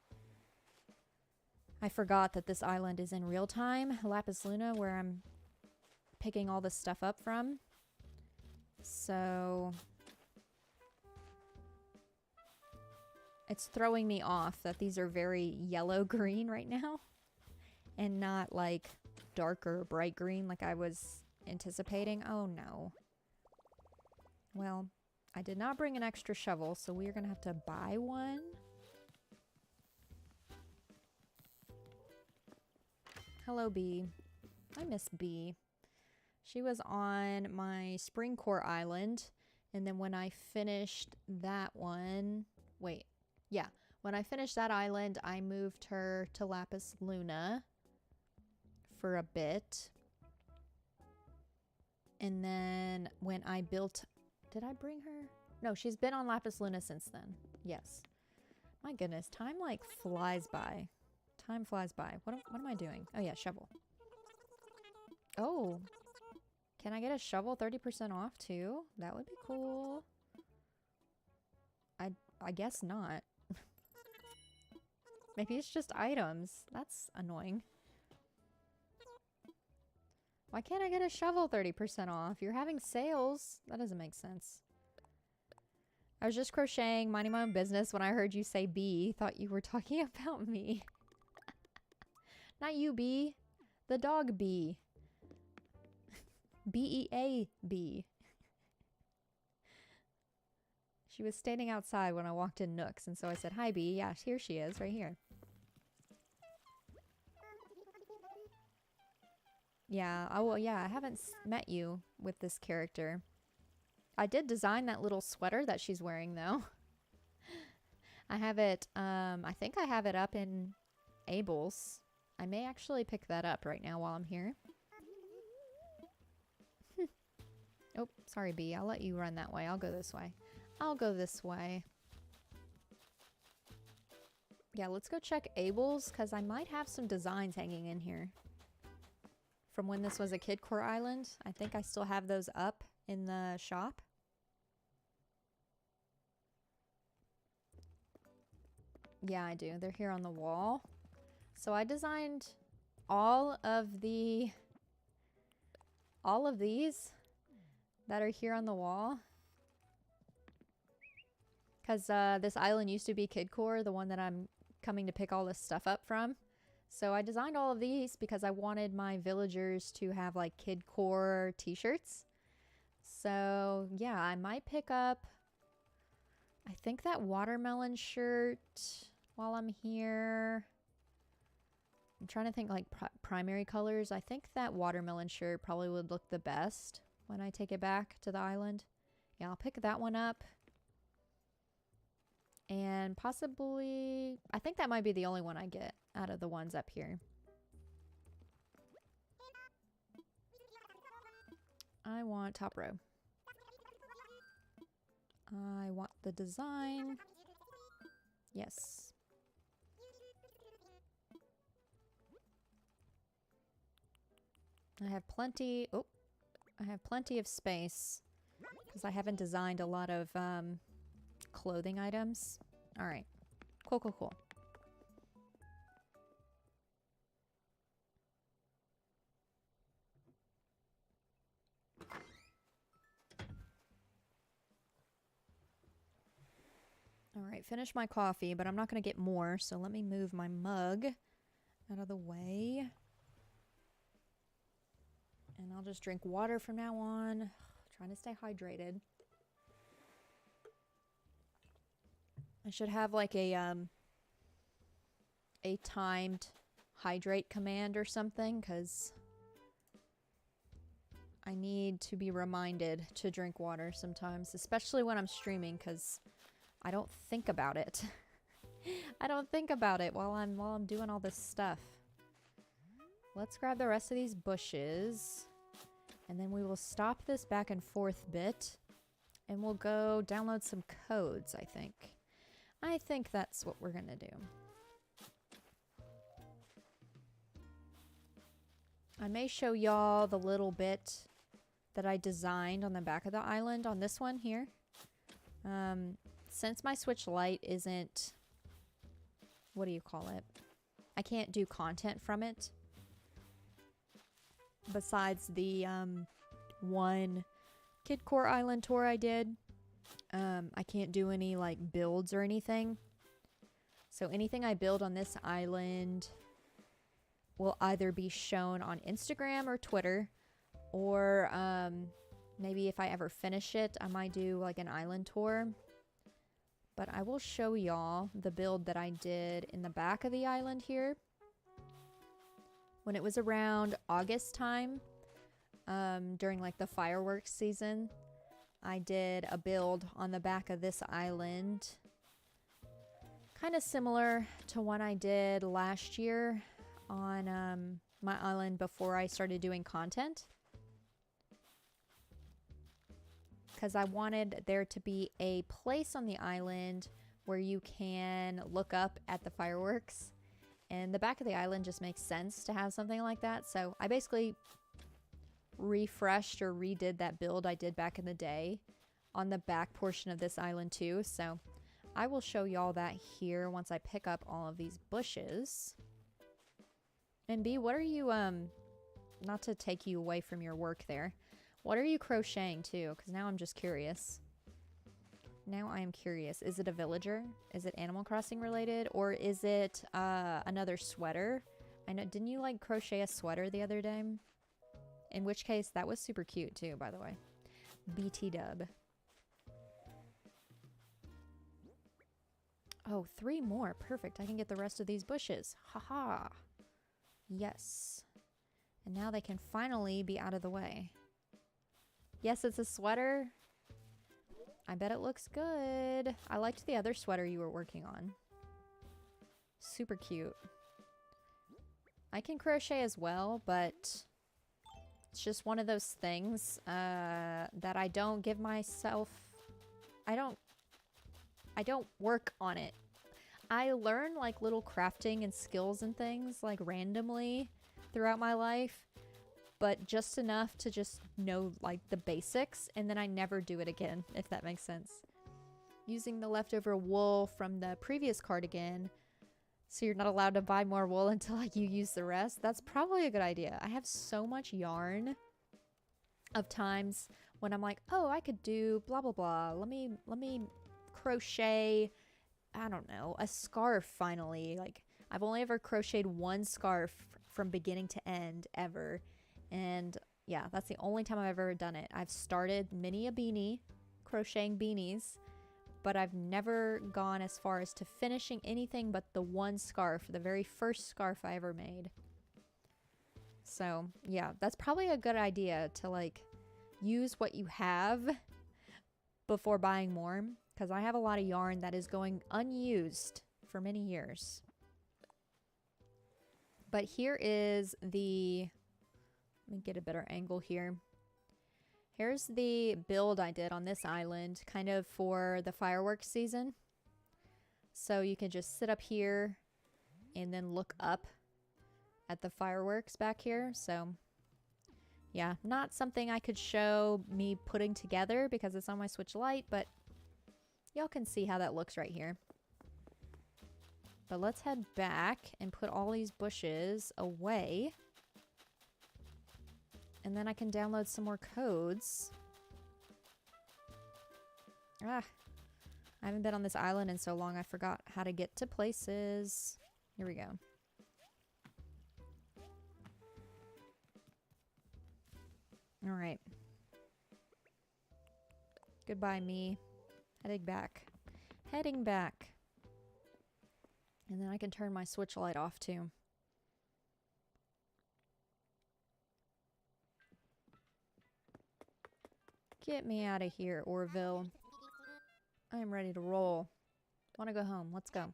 I forgot that this island is in real time. Lapis Luna, where I'm picking all this stuff up from. So it's throwing me off that these are very yellow-green right now. And not like darker bright green like I was anticipating. Oh no. Well, I did not bring an extra shovel, so we are going to have to buy one. Hello, Bee. I miss Bee. She was on my Spring Core Island, and then when I finished that one... Wait. Yeah. When I finished that island, I moved her to Lapis Luna for a bit. And then when I built... Did I bring her? No, she's been on Lapis Luna since then. Yes. My goodness, time like flies by. Time flies by. What am I doing? Oh yeah, shovel. Oh. Can I get a shovel 30% off too? That would be cool. I guess not. Maybe it's just items. That's annoying. Why can't I get a shovel 30% off? You're having sales. That doesn't make sense. I was just crocheting, minding my own business when I heard you say bee. Thought you were talking about me. Not you, Bee. The dog Bee. B-E-A-B. She was standing outside when I walked in Nooks, and so I said, hi, Bee. Yeah, here she is, right here. Yeah, I haven't met you with this character. I did design that little sweater that she's wearing, though. I have it, I think I have it up in Abel's. I may actually pick that up right now while I'm here. Oh, sorry, Bee. I'll let you run that way. I'll go this way. I'll go this way. Yeah, let's go check Abel's, because I might have some designs hanging in here. From when this was a Kid Core Island. I think I still have those up in the shop. Yeah, I do. They're here on the wall. So I designed all of these that are here on the wall. Because this island used to be Kid Core, the one that I'm coming to pick all this stuff up from. So I designed all of these because I wanted my villagers to have like Kid Core t-shirts. So yeah, I might pick up, I think that watermelon shirt while I'm here. I'm trying to think like primary colors. I think that watermelon shirt probably would look the best when I take it back to the island. Yeah, I'll pick that one up. And possibly, I think that might be the only one I get out of the ones up here. I want top row. I want the design. Yes. I have plenty. Oh, I have plenty of space because I haven't designed a lot of clothing items. All right. Cool, cool, cool. All right, finish my coffee, but I'm not going to get more, so let me move my mug out of the way. And I'll just drink water from now on. Trying to stay hydrated. I should have like a timed hydrate command or something, because I need to be reminded to drink water sometimes, especially when I'm streaming, because I don't think about it. I don't think about it while I'm doing all this stuff. Let's grab the rest of these bushes. And then we will stop this back and forth bit. And we'll go download some codes, I think. I think that's what we're gonna do. I may show y'all the little bit that I designed on the back of the island on this one here. Since my Switch Lite isn't, what do you call it? I can't do content from it. Besides the one Kid Core Island tour I did. I can't do any like builds or anything. So anything I build on this island will either be shown on Instagram or Twitter, or maybe if I ever finish it, I might do like an island tour. But I will show y'all the build that I did in the back of the island here. When it was around August time, during like the fireworks season, I did a build on the back of this island. Kind of similar to one I did last year on my island before I started doing content. Because I wanted there to be a place on the island where you can look up at the fireworks. And the back of the island just makes sense to have something like that. So I basically refreshed or redid that build I did back in the day on the back portion of this island too. So I will show y'all that here once I pick up all of these bushes. And B, what are you, not to take you away from your work there, what are you crocheting too? Because now I'm just curious. Now I am curious. Is it a villager? Is it Animal Crossing related? Or is it another sweater? I know, didn't you like crochet a sweater the other day? In which case, that was super cute too, by the way. BT dub. Oh, 3 more. Perfect. I can get the rest of these bushes. Haha. Yes. And now they can finally be out of the way. Yes, it's a sweater. I bet it looks good. I liked the other sweater you were working on. Super cute. I can crochet as well, but it's just one of those things that I don't give myself... I don't work on it. I learn like little crafting and skills and things like randomly throughout my life, but just enough to just know like the basics, and then I never do it again, if that makes sense. Using the leftover wool from the previous cardigan, so you're not allowed to buy more wool until like you use the rest. That's probably a good idea. I have so much yarn of times when I'm like, oh, I could do blah blah blah. Let me crochet, I don't know, a scarf finally. Like, I've only ever crocheted one scarf from beginning to end ever. And yeah, that's the only time I've ever done it. I've started mini a beanie, crocheting beanies, but I've never gone as far as to finishing anything but the one scarf, the very first scarf I ever made. So yeah, that's probably a good idea to like use what you have before buying more, because I have a lot of yarn that is going unused for many years. But here is the, let me get a better angle here. Here's the build I did on this island, kind of for the fireworks season. So you can just sit up here and then look up at the fireworks back here. So yeah, not something I could show me putting together because it's on my Switch Lite, but y'all can see how that looks right here. But let's head back and put all these bushes away. And then I can download some more codes. I haven't been on this island in so long I forgot how to get to places. Here we go. All right. Goodbye, me. Heading back. Heading back. And then I can turn my Switch Lite off too. Get me out of here, Orville. I am ready to roll. Want to go home. Let's go.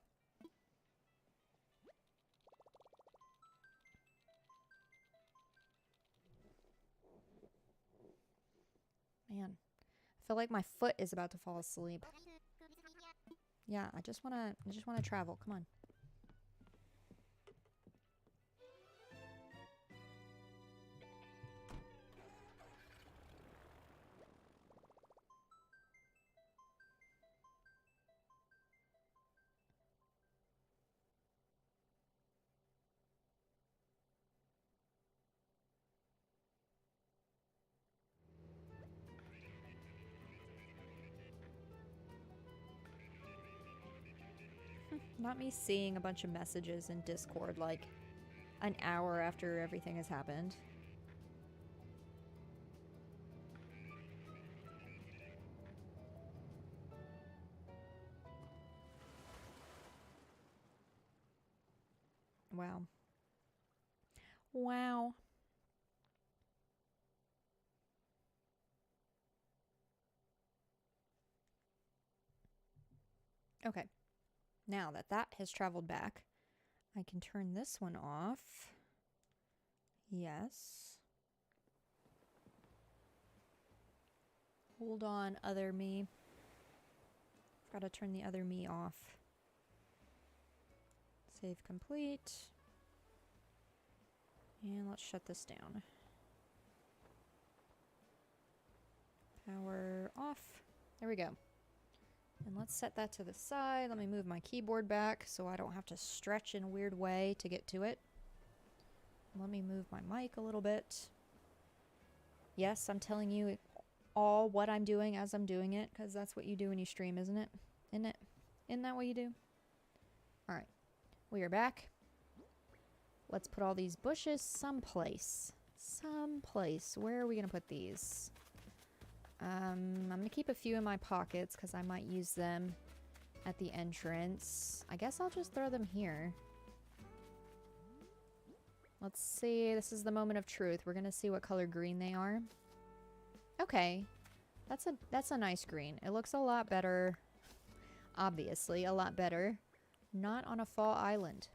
Man, I feel like my foot is about to fall asleep. Yeah, I just wanna travel. Come on. Not me seeing a bunch of messages in Discord like an hour after everything has happened. Wow. Wow. Okay. Now that that has traveled back, I can turn this one off. Yes. Hold on, other me. Gotta turn the other me off. Save complete. And let's shut this down. Power off. There we go. And let's set that to the side. Let me move my keyboard back so I don't have to stretch in a weird way to get to it. Let me move my mic a little bit. Yes, I'm telling you all what I'm doing as I'm doing it, because that's what you do when you stream, isn't it? Isn't it? Isn't that what you do? Alright. We are back. Let's put all these bushes someplace. Someplace. Where are we going to put these? I'm going to keep a few in my pockets because I might use them at the entrance. I guess I'll just throw them here. Let's see. This is the moment of truth. We're going to see what color green they are. Okay. That's a nice green. It looks a lot better. Obviously, a lot better. Not on a fall island.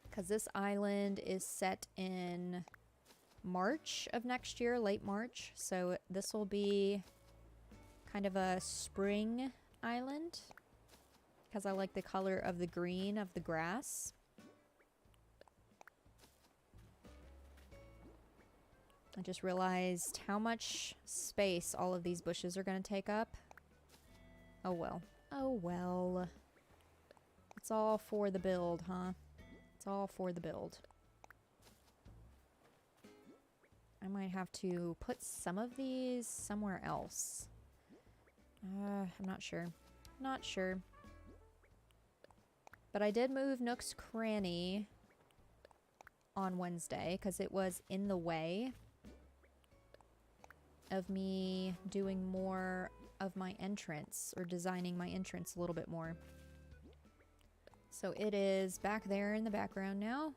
Because this island is set in March of next year, late March. So this will be kind of a spring island. Because I like the color of the green of the grass. I just realized how much space all of these bushes are going to take up. Oh well. Oh well. It's all for the build, huh? It's all for the build. I might have to put some of these somewhere else. I'm not sure. Not sure. But I did move Nook's Cranny on Wednesday because it was in the way of me doing more of my entrance or designing my entrance a little bit more. So it is back there in the background now.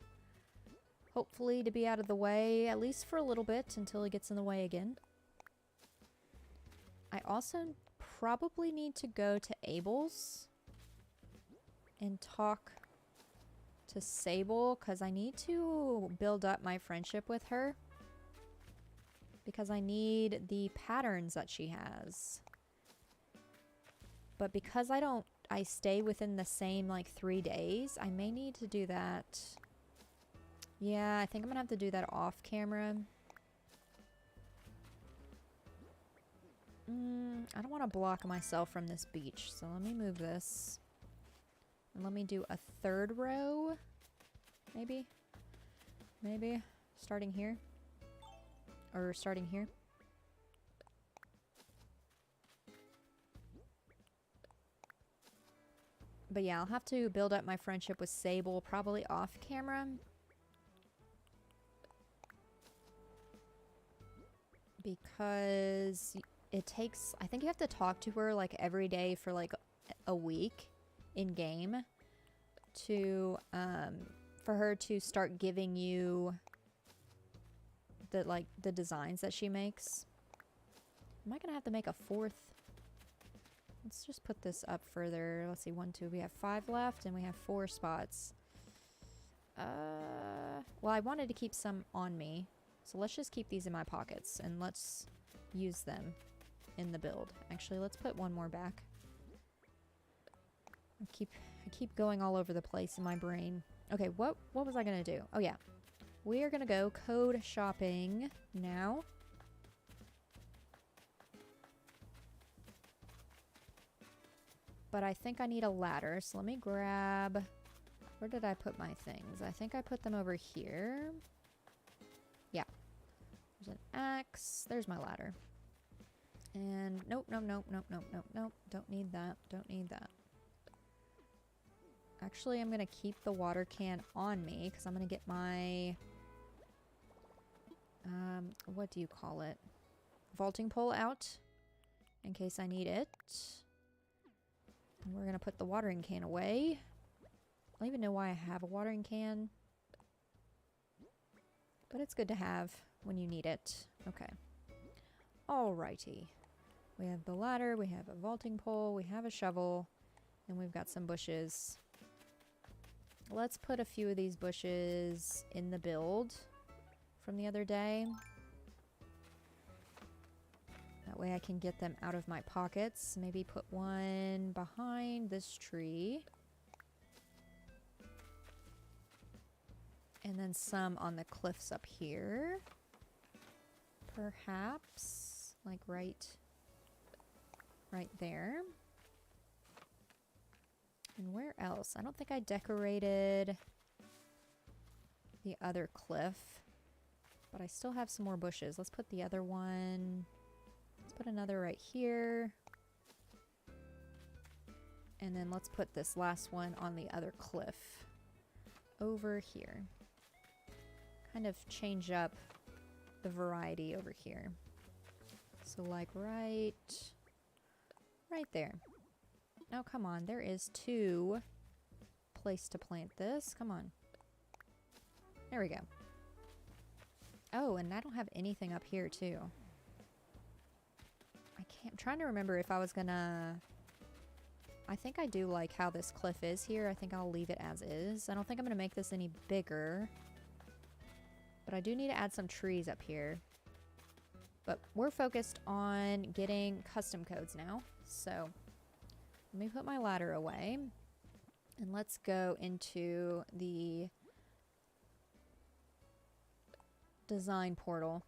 Hopefully to be out of the way, at least for a little bit until it gets in the way again. I also probably need to go to Abel's and talk to Sable because I need to build up my friendship with her. Because I need the patterns that she has. But because I stay within the same like 3 days, I may need to do that. Yeah, I think I'm gonna have to do that off camera. I don't want to block myself from this beach, so let me move this. And let me do a third row. Maybe? Maybe? Starting here? Or starting here? But yeah, I'll have to build up my friendship with Sable, probably off camera. Because it takes, I think you have to talk to her like every day for like a week in game to, for her to start giving you the designs that she makes. Am I gonna have to make a fourth? Let's just put this up further. Let's see, 1, 2, we have 5 left and we have 4 spots. Well, I wanted to keep some on me. So let's just keep these in my pockets and let's use them in the build. Actually, let's put one more back. I keep going all over the place in my brain. Okay, what was I gonna do? Oh yeah. We are gonna go code shopping now. But I think I need a ladder, so let me grab... Where did I put my things? I think I put them over here. Yeah. There's an axe. There's my ladder. And nope, nope, nope, nope, nope, nope, nope. Don't need that. Don't need that. Actually, I'm going to keep the water can on me because I'm going to get my... what do you call it? Vaulting pole out in case I need it. And we're going to put the watering can away. I don't even know why I have a watering can. But it's good to have when you need it. Okay. Alrighty. We have the ladder, we have a vaulting pole, we have a shovel, and we've got some bushes. Let's put a few of these bushes in the build from the other day. That way I can get them out of my pockets. Maybe put one behind this tree. And then some on the cliffs up here. Perhaps. Like right there. And where else? I don't think I decorated the other cliff. But I still have some more bushes. Let's put the other one. Let's put another right here. And then let's put this last one on the other cliff. Over here. Kind of change up the variety over here. So like right there. Now come on, there is two place to plant this. Come on. There we go. Oh, and I don't have anything up here too. I'm trying to remember if I was gonna... I think I do like how this cliff is here. I think I'll leave it as is. I don't think I'm gonna make this any bigger. But I do need to add some trees up here. But we're focused on getting custom codes now. So let me put my ladder away. And let's go into the design portal.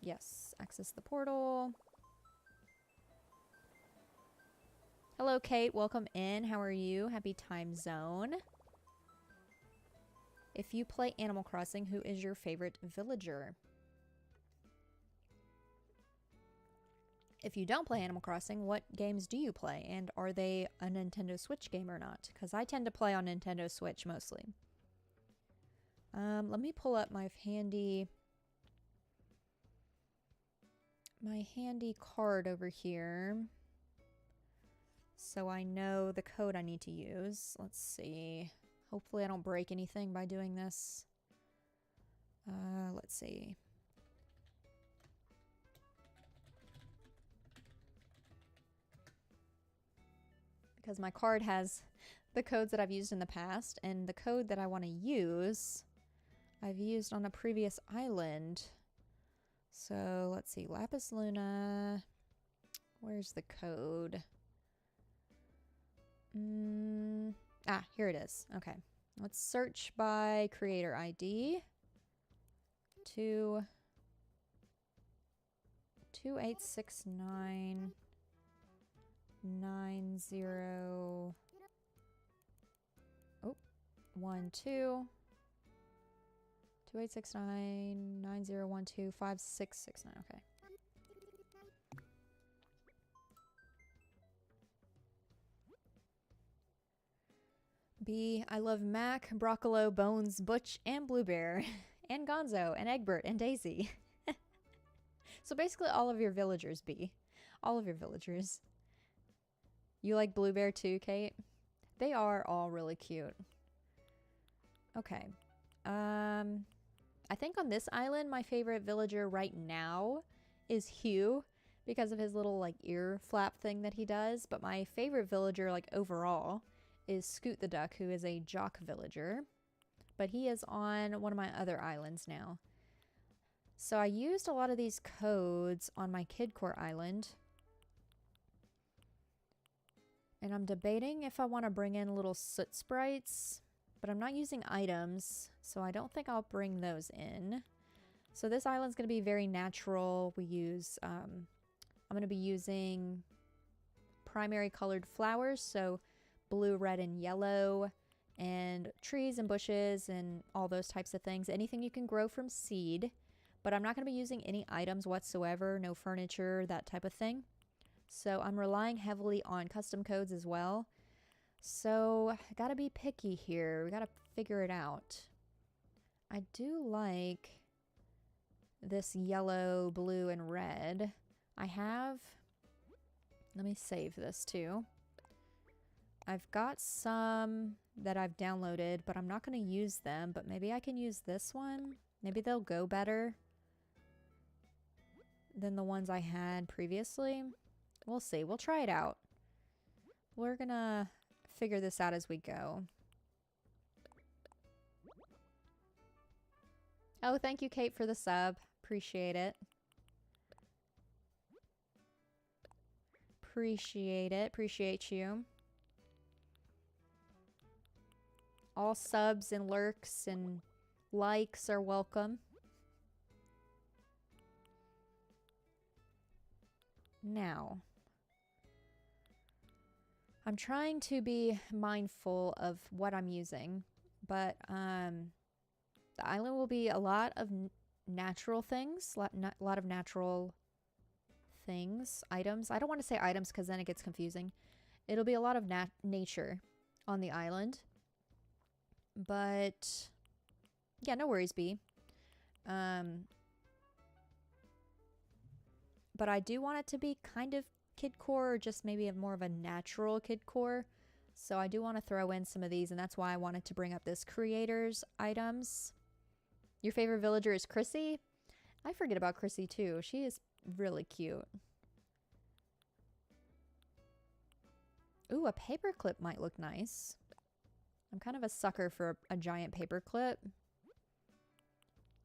Yes, access the portal. Hello, Kate. Welcome in. How are you? Happy time zone. If you play Animal Crossing, who is your favorite villager? If you don't play Animal Crossing, what games do you play? And are they a Nintendo Switch game or not? Because I tend to play on Nintendo Switch mostly. Let me pull up my handy card over here. So I know the code I need to use. Let's see. Hopefully I don't break anything by doing this. Let's see. Because my card has the codes that I've used in the past, and the code that I want to use, I've used on a previous island. So let's see. Lapis Luna. Where's the code? Here it is. Okay. Let's search by creator ID. 2869 90 12 2869 9012 5669. Okay. B. I love Mac, Broccolo, Bones, Butch, and Blue Bear, and Gonzo, and Egbert, and Daisy. So basically all of your villagers, B. All of your villagers. You like Blue Bear too, Kate? They are all really cute. Okay. I think on this island, my favorite villager right now is Hugh because of his little like ear flap thing that he does. But my favorite villager like overall is Scoot the Duck, who is a jock villager. But he is on one of my other islands now. So I used a lot of these codes on my Kidcore island. And I'm debating if I want to bring in little soot sprites, but I'm not using items, so I don't think I'll bring those in. So this island's going to be very natural. We use, I'm going to be using primary colored flowers, so blue, red, and yellow, and trees and bushes and all those types of things. Anything you can grow from seed, but I'm not going to be using any items whatsoever, no furniture, that type of thing. So I'm relying heavily on custom codes as well. So I gotta be picky here. We gotta figure it out. I do like this yellow, blue, and red. I have, let me save this too. I've got some that I've downloaded, but I'm not gonna use them, but maybe I can use this one. Maybe they'll go better than the ones I had previously. We'll see. We'll try it out. We're gonna figure this out as we go. Oh, thank you, Kate, for the sub. Appreciate it. Appreciate it. Appreciate you. All subs and lurks and likes are welcome. Now, I'm trying to be mindful of what I'm using, but the island will be a lot of natural things, a lot of natural things, items. I don't want to say items because then it gets confusing. It'll be a lot of nature on the island, but yeah, no worries, B. But I do want it to be kind of Kidcore, or just maybe more of a natural Kidcore. So I do want to throw in some of these, and that's why I wanted to bring up this creators items. Your favorite villager is Chrissy? I forget about Chrissy too. She is really cute. Ooh, a paperclip might look nice. I'm kind of a sucker for a giant paperclip.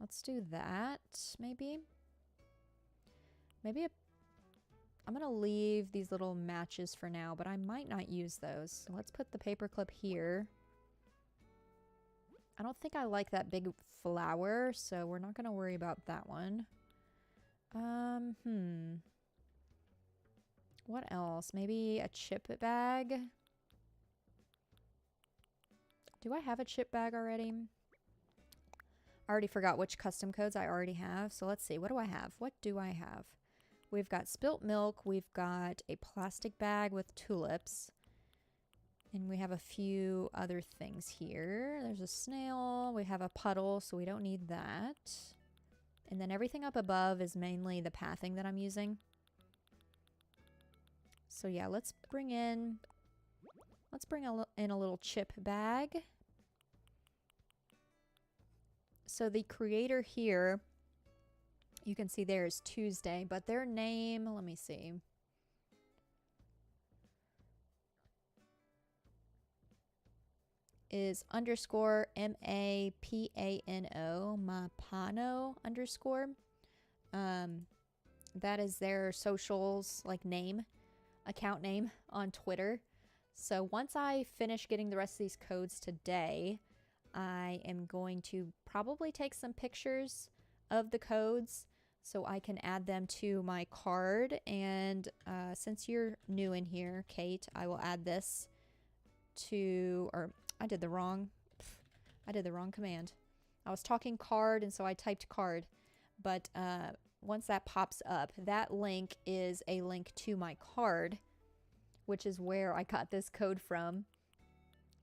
Let's do that, maybe. Maybe I'm going to leave these little matches for now, but I might not use those. So let's put the paperclip here. I don't think I like that big flower, so we're not going to worry about that one. What else? Maybe a chip bag? Do I have a chip bag already? I already forgot which custom codes I already have. So let's see. What do I have? What do I have? We've got spilt milk. We've got a plastic bag with tulips. And we have a few other things here. There's a snail. We have a puddle, so we don't need that. And then everything up above is mainly the pathing that I'm using. So yeah, let's bring in a little chip bag. So the creator here, you can see there is Tuesday, but their name, let me see. Is underscore MAPANO, Mapano underscore. That is their socials, like name, account name on Twitter. So once I finish getting the rest of these codes today, I am going to probably take some pictures of the codes so I can add them to my card. And since you're new in here, Kate, I will add this to, or I did the wrong command. I was talking card, and so I typed card. But once that pops up, that link is a link to my card, which is where I got this code from.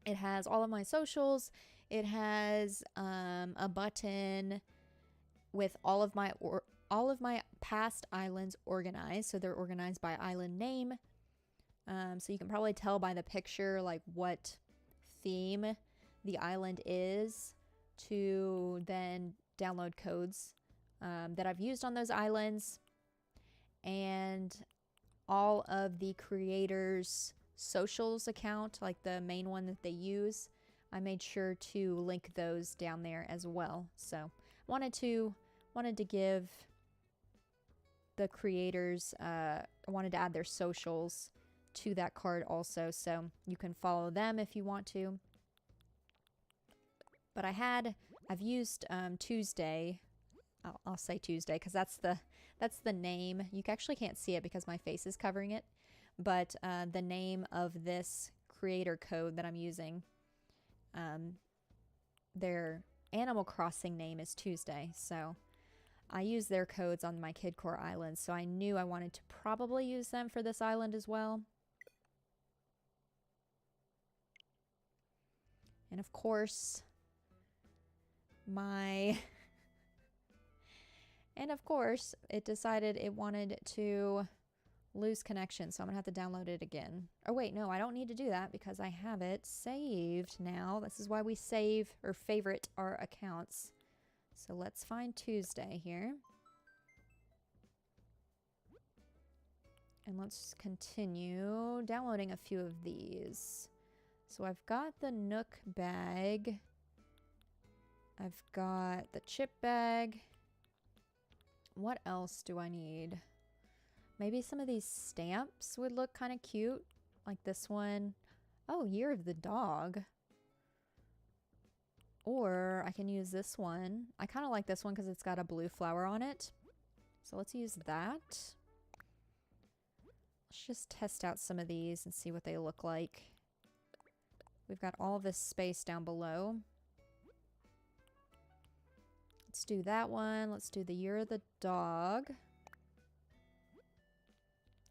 It has all of my socials. It has a button with all of my past islands organized. So they're organized by island name. So you can probably tell by the picture like what theme the island is to then download codes that I've used on those islands, and all of the creators' socials account, like the main one that they use. I made sure to link those down there as well. So wanted to wanted to give the creators, I wanted to add their socials to that card also, so you can follow them if you want to. But I've used Tuesday. I'll say Tuesday because that's the name. You actually can't see it because my face is covering it. But the name of this creator code that I'm using, their Animal Crossing name is Tuesday. So I use their codes on my Kid Core island. So I knew I wanted to probably use them for this island as well. And of course, it decided it wanted to lose connection, so I'm gonna have to download it again. Oh wait, no, I don't need to do that because I have it saved now. This is why we save or favorite our accounts. So let's find Tuesday here. And let's continue downloading a few of these. So I've got the Nook bag. I've got the chip bag. What else do I need? Maybe some of these stamps would look kind of cute. Like this one. Oh, Year of the Dog. Or I can use this one. I kind of like this one because it's got a blue flower on it. So let's use that. Let's just test out some of these and see what they look like. We've got all this space down below. Let's do that one. Let's do the Year of the Dog.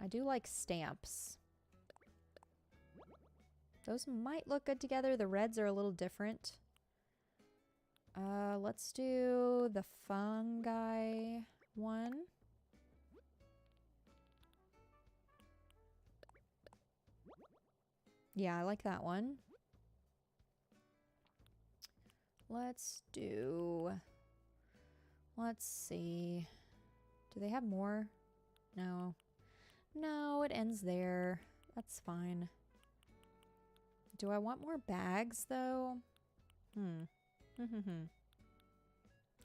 I do like stamps. Those might look good together. The reds are a little different. Let's do the fungi one. Yeah, I like that one. Let's see. Do they have more? No. No, it ends there. That's fine. Do I want more bags, though?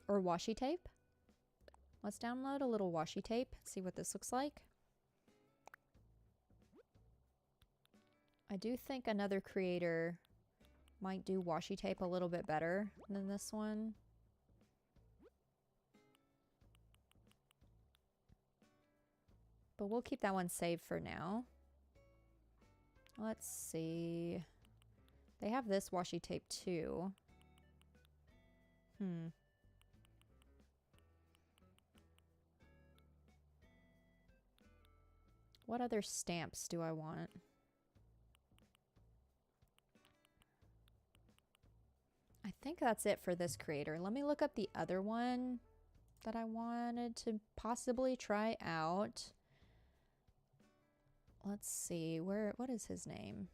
Or washi tape? Let's download a little washi tape. See what this looks like. I do think another creator might do washi tape a little bit better than this one. But we'll keep that one saved for now. Let's see. They have this washi tape too. What other stamps do I want? I think that's it for this creator. Let me look up the other one that I wanted to possibly try out. Let's see, what is his name?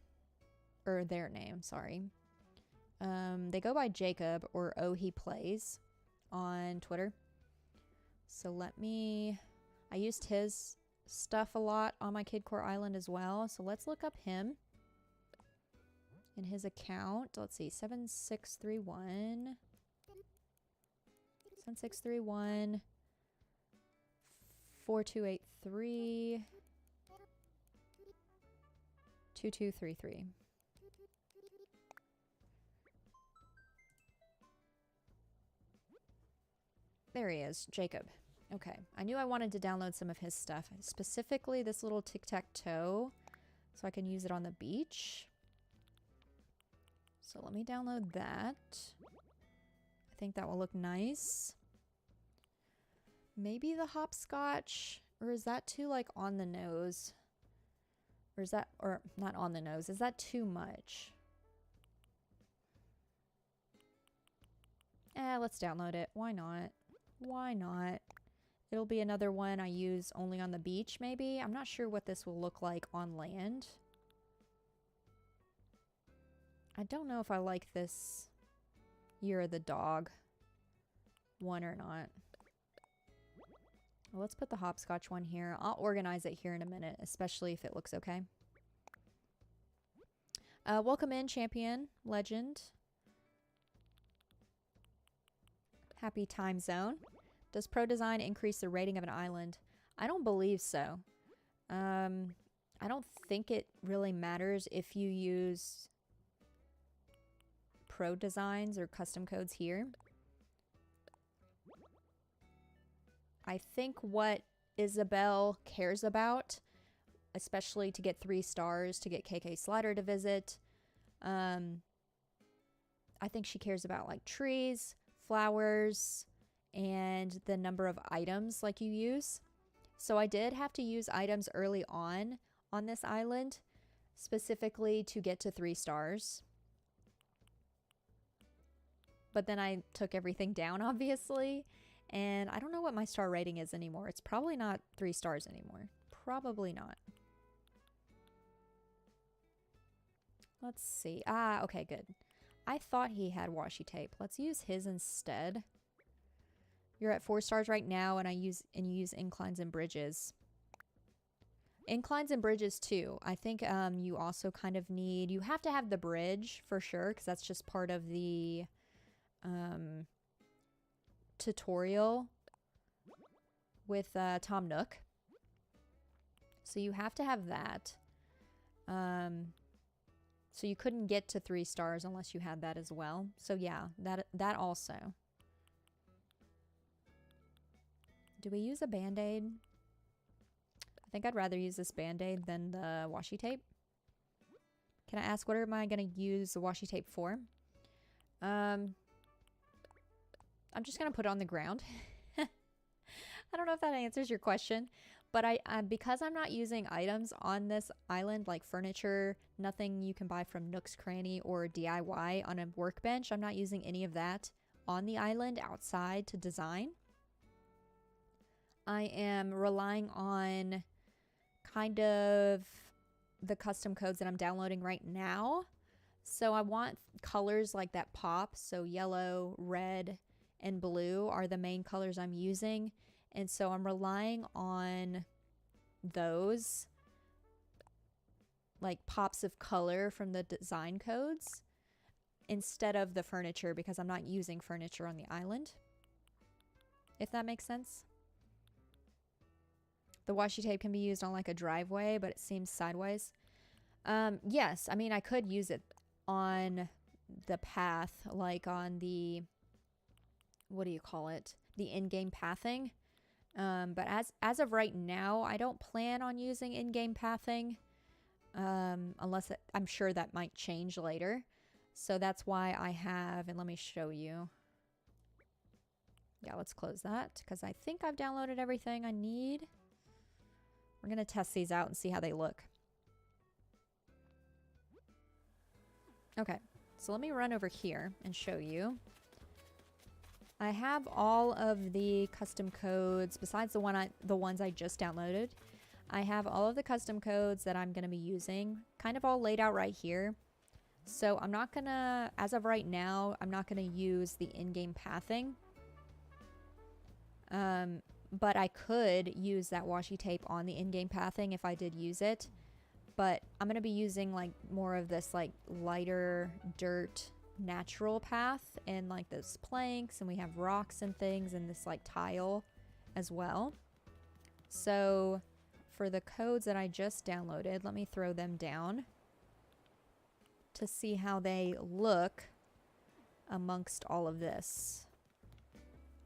Or their name, sorry. They go by Jacob or Oh He Plays on Twitter. So I used his stuff a lot on my Kid Core Island as well. So let's look up him in his account. Let's see, 7631 4283 2233. There he is, Jacob. Okay, I knew I wanted to download some of his stuff, specifically this little tic-tac-toe, so I can use it on the beach. So let me download that. I think that will look nice. Maybe the hopscotch, or is that too like on the nose? Or is that, or not on the nose, is that too much? Let's download it. Why not? Why not? It'll be another one I use only on the beach, maybe. I'm not sure what this will look like on land. I don't know if I like this Year of the Dog one or not. Well, let's put the hopscotch one here. I'll organize it here in a minute, especially if it looks okay. Welcome in, Champion Legend. Happy time zone. Does Pro Design increase the rating of an island? I don't believe so. I don't think it really matters if you use Pro Designs or custom codes here. I think what Isabel cares about, especially to get 3 stars, to get KK Slider to visit, I think she cares about like trees, flowers, and the number of items like you use. So I did have to use items early on this island, specifically to get to 3 stars. But then I took everything down, obviously. And I don't know what my star rating is anymore. It's probably not 3 stars anymore. Probably not. Let's see. Ah, okay, good. I thought he had washi tape. Let's use his instead. You're at 4 stars right now, and you use inclines and bridges. Inclines and bridges too. I think you also kind of need, you have to have the bridge for sure, because that's just part of the tutorial with Tom Nook. So you have to have that. So you couldn't get to 3 stars unless you had that as well. So yeah, that also. Do we use a Band-Aid? I think I'd rather use this Band-Aid than the washi tape. Can I ask, what am I going to use the washi tape for? I'm just going to put it on the ground. I don't know if that answers your question, but I because I'm not using items on this island like furniture, nothing you can buy from Nook's Cranny or DIY on a workbench, I'm not using any of that on the island outside to design. I am relying on kind of the custom codes that I'm downloading right now. So I want colors like that pop. So yellow, red, and blue are the main colors I'm using. And so I'm relying on those like pops of color from the design codes instead of the furniture, because I'm not using furniture on the island. If that makes sense. The washi tape can be used on like a driveway, but it seems sideways. Yes, I mean, I could use it on the path, like on the, what do you call it? The in-game pathing. But as of right now, I don't plan on using in-game pathing, unless I'm sure that might change later. So that's why I have, and let me show you. Yeah, let's close that because I think I've downloaded everything I need. We're going to test these out and see how they look. Okay, so let me run over here and show you. I have all of the custom codes besides the ones I just downloaded. I have all of the custom codes that I'm going to be using kind of all laid out right here. So I'm not going to, as of right now, I'm not going to use the in-game pathing. But I could use that washi tape on the in-game pathing if I did use it. But I'm going to be using like more of this like lighter dirt natural path and like those planks, and we have rocks and things and this like tile as well. So for the codes that I just downloaded, let me throw them down to see how they look amongst all of this.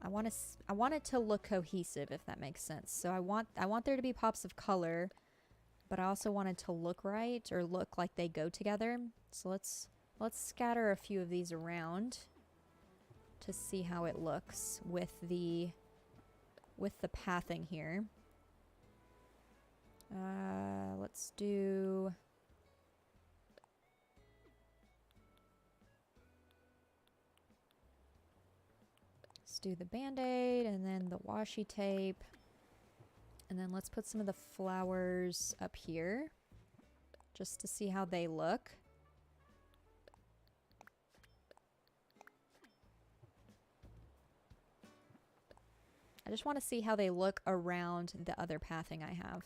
I want it to look cohesive, if that makes sense. So I want there to be pops of color, but I also want it to look right, or look like they go together. So let's scatter a few of these around to see how it looks with the pathing here. Let's do the Band-Aid and then the washi tape. And then let's put some of the flowers up here just to see how they look. I just want to see how they look around the other pathing I have.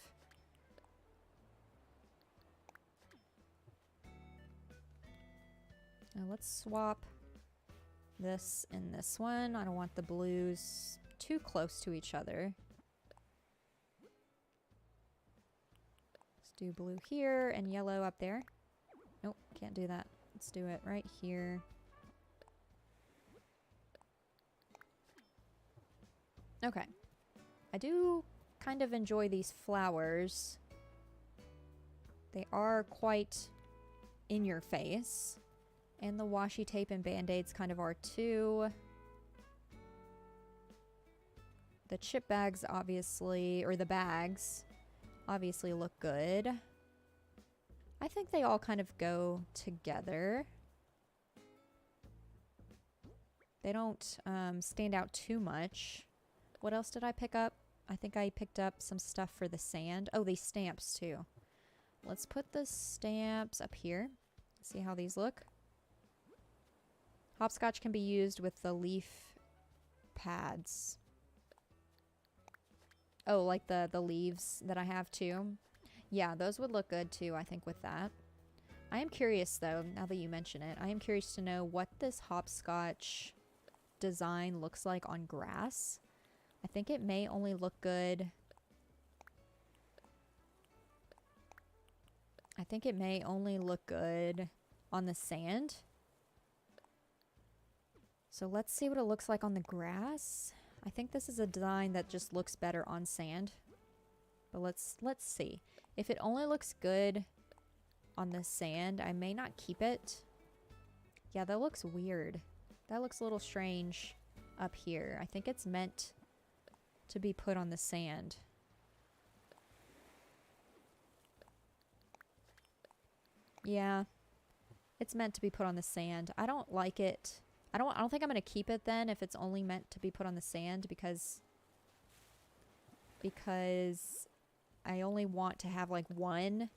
Now let's swap this and this one. I don't want the blues too close to each other. Let's do blue here and yellow up there. Nope, can't do that. Let's do it right here. Okay. I do kind of enjoy these flowers. They are quite in your face. And the washi tape and band-aids kind of are too. The chip bags obviously, or the bags, obviously look good. I think they all kind of go together. They don't stand out too much. What else did I pick up? I think I picked up some stuff for the sand. Oh, these stamps too. Let's put the stamps up here. See how these look. Hopscotch can be used with the leaf pads. Oh, like the leaves that I have too. Yeah, those would look good too, I think, with that. I am curious though, now that you mention it, I am curious to know what this hopscotch design looks like on grass. I think it may only look good. I think it may only look good on the sand. So let's see what it looks like on the grass. I think this is a design that just looks better on sand. But let's see. If it only looks good on the sand, I may not keep it. Yeah, that looks weird. That looks a little strange up here. I think it's meant to be put on the sand. Yeah, it's meant to be put on the sand. I don't like it. I don't think I'm going to keep it then if it's only meant to be put on the sand because I only want to have like one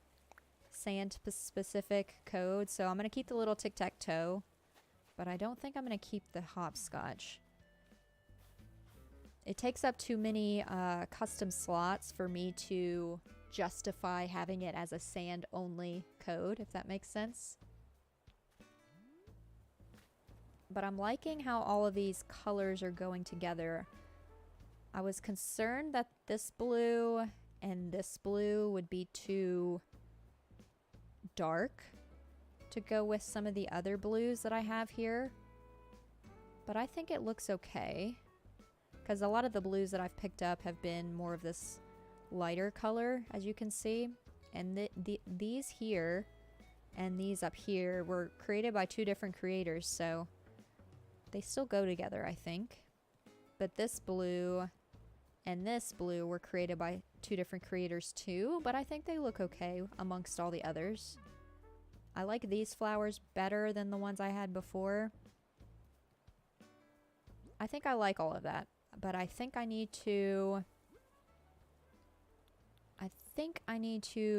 sand specific code. So I'm going to keep the little tic-tac-toe, but I don't think I'm going to keep the hopscotch. It takes up too many custom slots for me to justify having it as a sand only code, if that makes sense. But I'm liking how all of these colors are going together. I was concerned that this blue and this blue would be too dark to go with some of the other blues that I have here. But I think it looks okay. Because a lot of the blues that I've picked up have been more of this lighter color, as you can see. And these here and these up here were created by two different creators, so they still go together, I think. But this blue and this blue were created by two different creators too, but I think they look okay amongst all the others. I like these flowers better than the ones I had before. I think I like all of that, but I think I need to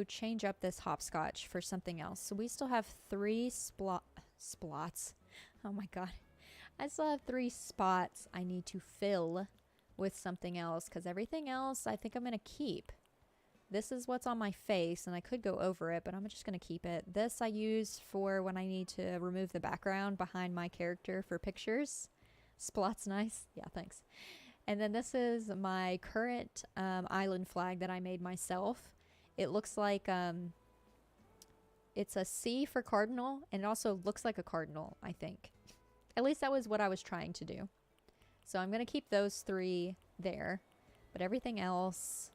change up this hopscotch for something else. So we still have 3 splots. Oh my god. I still have 3 spots I need to fill with something else, because everything else I think I'm going to keep. This is what's on my face, and I could go over it, but I'm just going to keep it. This I use for when I need to remove the background behind my character for pictures. Splot's nice. Yeah, thanks. And then this is my current island flag that I made myself. It looks like it's a C for Cardinal, and it also looks like a cardinal, I think. At least that was what I was trying to do. So I'm going to keep those 3 there. But everything else,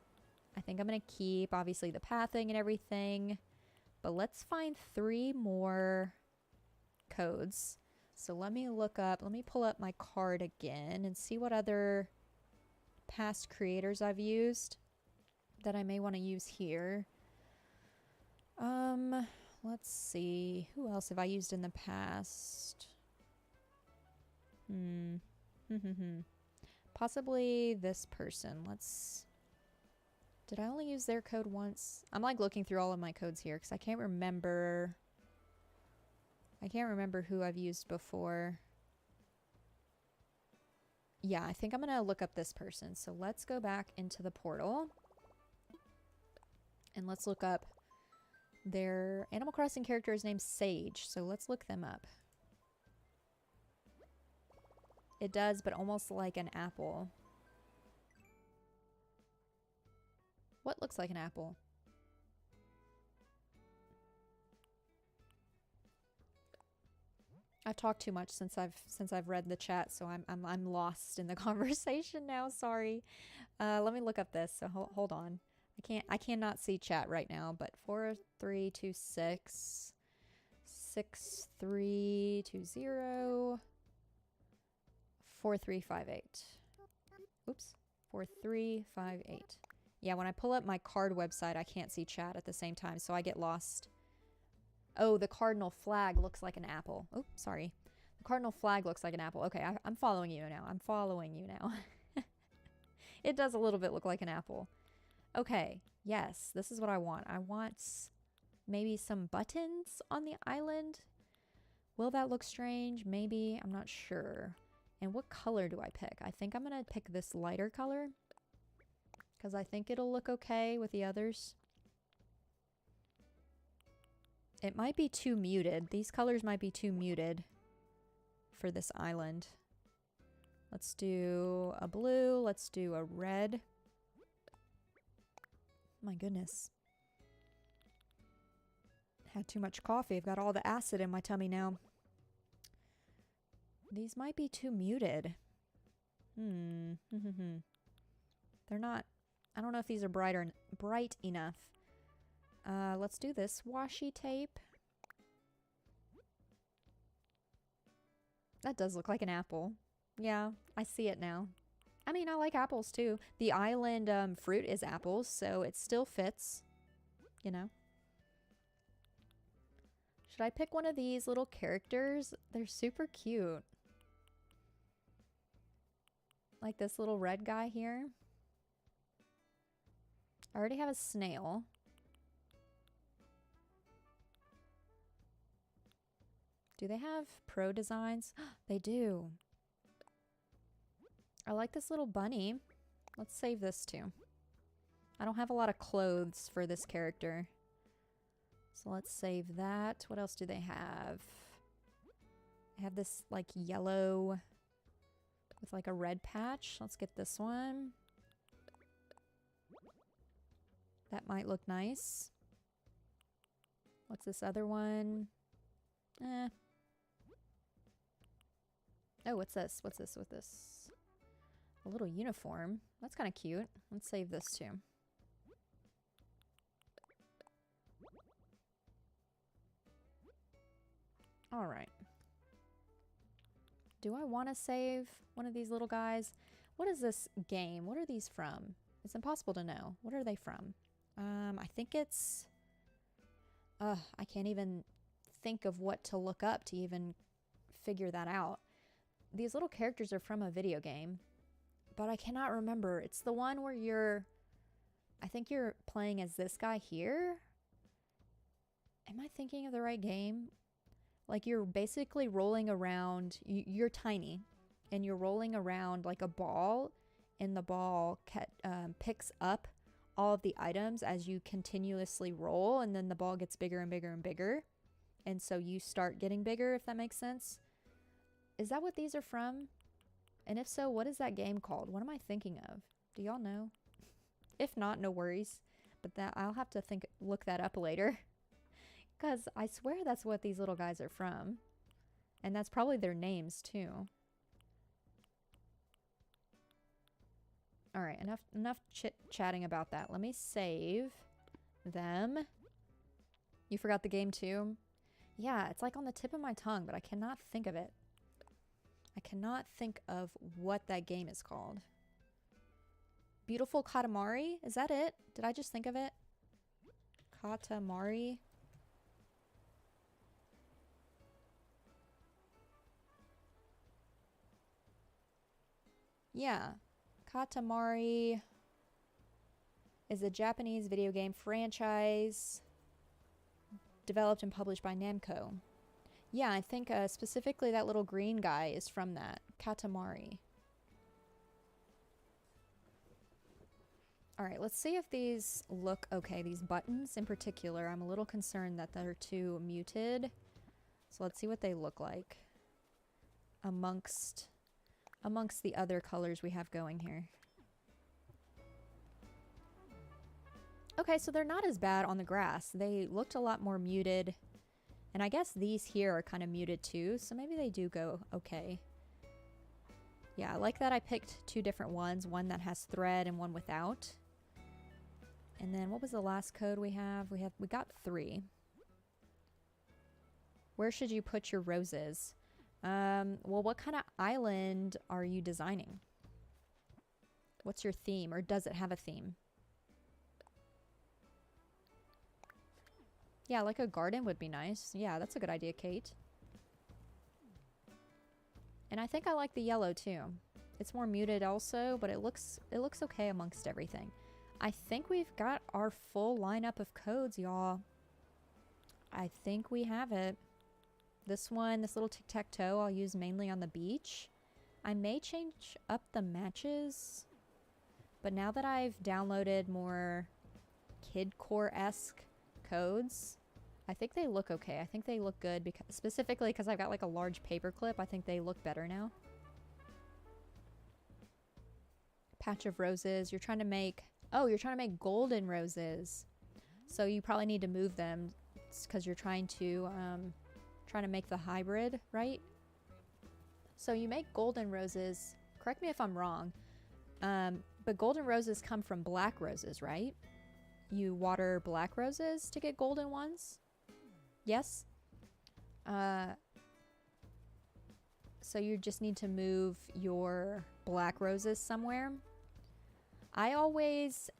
I think I'm going to keep. Obviously the pathing and everything. But let's find 3 more codes. So let me pull up my card again and see what other past creators I've used that I may want to use here. Let's see. Who else have I used in the past? Possibly this person. Did I only use their code once? I'm like looking through all of my codes here because I can't remember who I've used before. Yeah, I think I'm gonna look up this person. So let's go back into the portal and let's look up their Animal Crossing character is named Sage. So let's look them up. It does, but almost like an apple. What looks like an apple? I've talked too much since I've read the chat, so I'm lost in the conversation now. Sorry. Let me look up this. So hold on. I cannot see chat right now. But 4326 6320 4358. Oops. 4358. Yeah, when I pull up my card website, I can't see chat at the same time, so I get lost. Oh, the cardinal flag looks like an apple. Oh, sorry. The cardinal flag looks like an apple. Okay, I'm following you now. I'm following you now. It does a little bit look like an apple. Okay, yes, this is what I want. I want maybe some buttons on the island. Will that look strange? Maybe. I'm not sure. And what color do I pick? I think I'm going to pick this lighter color because I think it'll look okay with the others. It might be too muted. These colors might be too muted for this island. Let's do a blue. Let's do a red. My goodness. Had too much coffee. I've got all the acid in my tummy now. These might be too muted. They're not... I don't know if these are bright enough. Let's do this washi tape. That does look like an apple. Yeah, I see it now. I mean, I like apples too. The island fruit is apples, so it still fits. You know? Should I pick one of these little characters? They're super cute. Like this little red guy here. I already have a snail. Do they have pro designs? They do. I like this little bunny. Let's save this too. I don't have a lot of clothes for this character. So let's save that. What else do they have? They have this like yellow with like a red patch. Let's get this one. That might look nice. What's this other one? Oh, what's this? What's this with this? A little uniform. That's kind of cute. Let's save this too. All right. Do I want to save one of these little guys? What is this game? What are these from? It's impossible to know. What are they from? I think it's... I can't even think of what to look up to even figure that out. These little characters are from a video game, but I cannot remember. It's the one where you're... I think you're playing as this guy here. Am I thinking of the right game? Like you're basically rolling around. You're tiny, and you're rolling around like a ball, and the ball picks up all of the items as you continuously roll, and then the ball gets bigger and bigger and bigger. And so you start getting bigger, if that makes sense. Is that what these are from? And if so, what is that game called? What am I thinking of? Do y'all know? If not, no worries. But that I'll have to look that up later. Because I swear that's what these little guys are from. And that's probably their names too. Alright, enough chit-chatting about that. Let me save them. You forgot the game too? Yeah, it's like on the tip of my tongue, but I cannot think of it. I cannot think of what that game is called. Beautiful Katamari? Is that it? Did I just think of it? Katamari? Yeah. Katamari is a Japanese video game franchise developed and published by Namco. Yeah, I think specifically that little green guy is from that. Katamari. Alright, let's see if these look okay. These buttons in particular, I'm a little concerned that they're too muted. So let's see what they look like amongst the other colors we have going here. Okay, so they're not as bad on the grass. They looked a lot more muted. And I guess these here are kind of muted too, so maybe they do go okay. Yeah, I like that I picked two different ones, one that has thread and one without. And then what was the last code we have? We got 3. Where should you put your roses? Well, what kind of island are you designing? What's your theme, or does it have a theme? Yeah, like a garden would be nice. Yeah, that's a good idea, Kate. And I think I like the yellow too. It's more muted also, but it looks okay amongst everything. I think we've got our full lineup of codes, y'all. I think we have it. This one, this little tic-tac-toe, I'll use mainly on the beach. I may change up the matches, but now that I've downloaded more kidcore-esque codes, I think they look okay. I think they look good, because specifically because I've got like a large paper clip. I think they look better now. Patch of roses. You're trying to make... Oh, you're trying to make golden roses. So you probably need to move them because you're trying to make the hybrid, right? So you make golden roses. Correct me if I'm wrong. But golden roses come from black roses, right? You water black roses to get golden ones? Yes? So you just need to move your black roses somewhere. I always,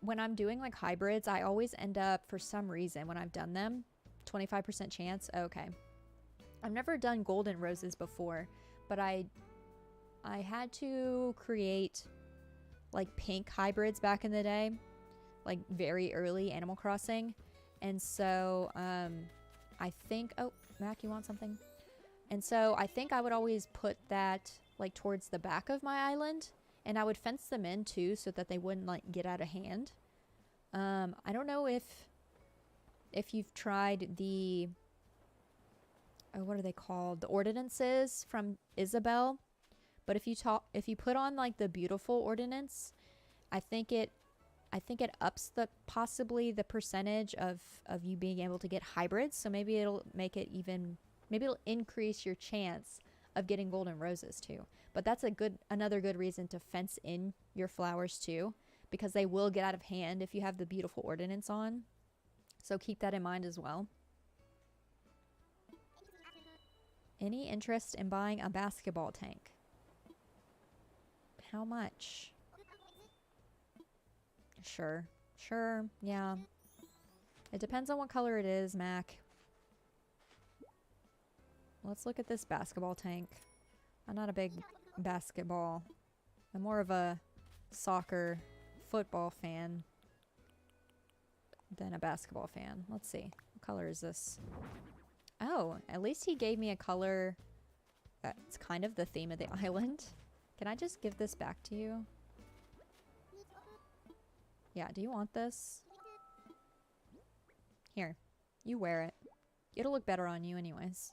when I'm doing like hybrids, I always end up, for some reason, when I've done them, 25% chance. Okay. I've never done golden roses before, but I had to create like pink hybrids back in the day, like very early Animal Crossing. And so I think, oh, Mac, you want something? And so I think I would always put that like towards the back of my island, and I would fence them in too so that they wouldn't like get out of hand. I don't know if you've tried the, oh, what are they called? The ordinances from Isabel. But if you put on like the beautiful ordinance, I think it ups possibly the percentage of you being able to get hybrids. So maybe it'll make it even, maybe it'll increase your chance of getting golden roses too. But that's another good reason to fence in your flowers too, because they will get out of hand if you have the beautiful ordinance on. So keep that in mind as well. Any interest in buying a basketball tank? How much? Sure, yeah. It depends on what color it is, Mac. Let's look at this basketball tank. I'm not a big basketball. I'm more of a soccer, football fan than a basketball fan. Let's see. What color is this? Oh, at least he gave me a color that's kind of the theme of the island. Can I just give this back to you? Yeah, do you want this? Here, you wear it. It'll look better on you anyways.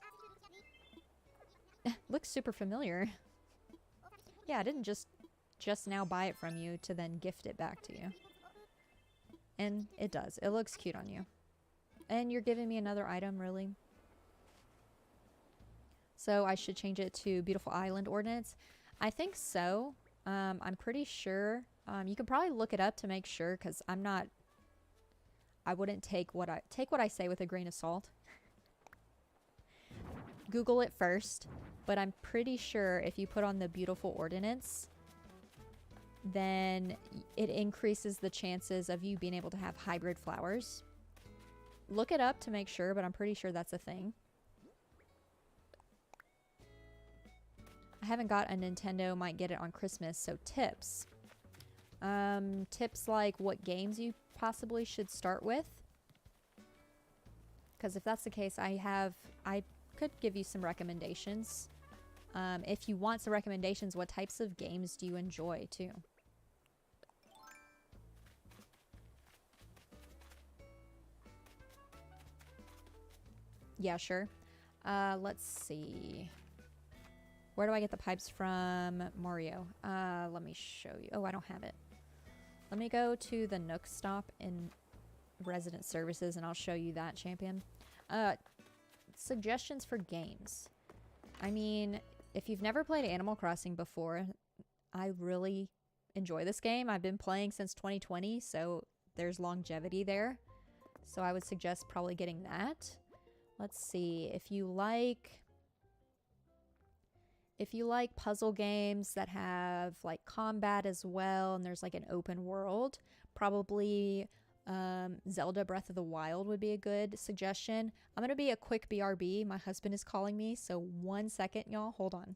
Looks super familiar. Yeah, I didn't just now buy it from you to then gift it back to you. And it does. It looks cute on you. And you're giving me another item, really? So I should change it to Beautiful Island Ordinance. I think so. I'm pretty sure. You can probably look it up to make sure, because I wouldn't take what I say with a grain of salt. Google it first, but I'm pretty sure if you put on the Beautiful Ordinance, then it increases the chances of you being able to have hybrid flowers. Look it up to make sure, but I'm pretty sure that's a thing. I haven't got a Nintendo, might get it on Christmas, so tips. Tips like what games you possibly should start with. Because if that's the case, I could give you some recommendations. If you want some recommendations, what types of games do you enjoy too? Yeah, sure. Let's see. Where do I get the pipes from? Mario. Let me show you. Oh, I don't have it. Let me go to the Nook stop in resident services and I'll show you that, champion. Suggestions for games. I mean, if you've never played Animal Crossing before, I really enjoy this game. I've been playing since 2020, so there's longevity there. So I would suggest probably getting that. Let's see, if you like puzzle games that have like combat as well, and there's like an open world, probably Zelda Breath of the Wild would be a good suggestion. I'm gonna be a quick BRB. My husband is calling me, so 1 second, y'all. Hold on.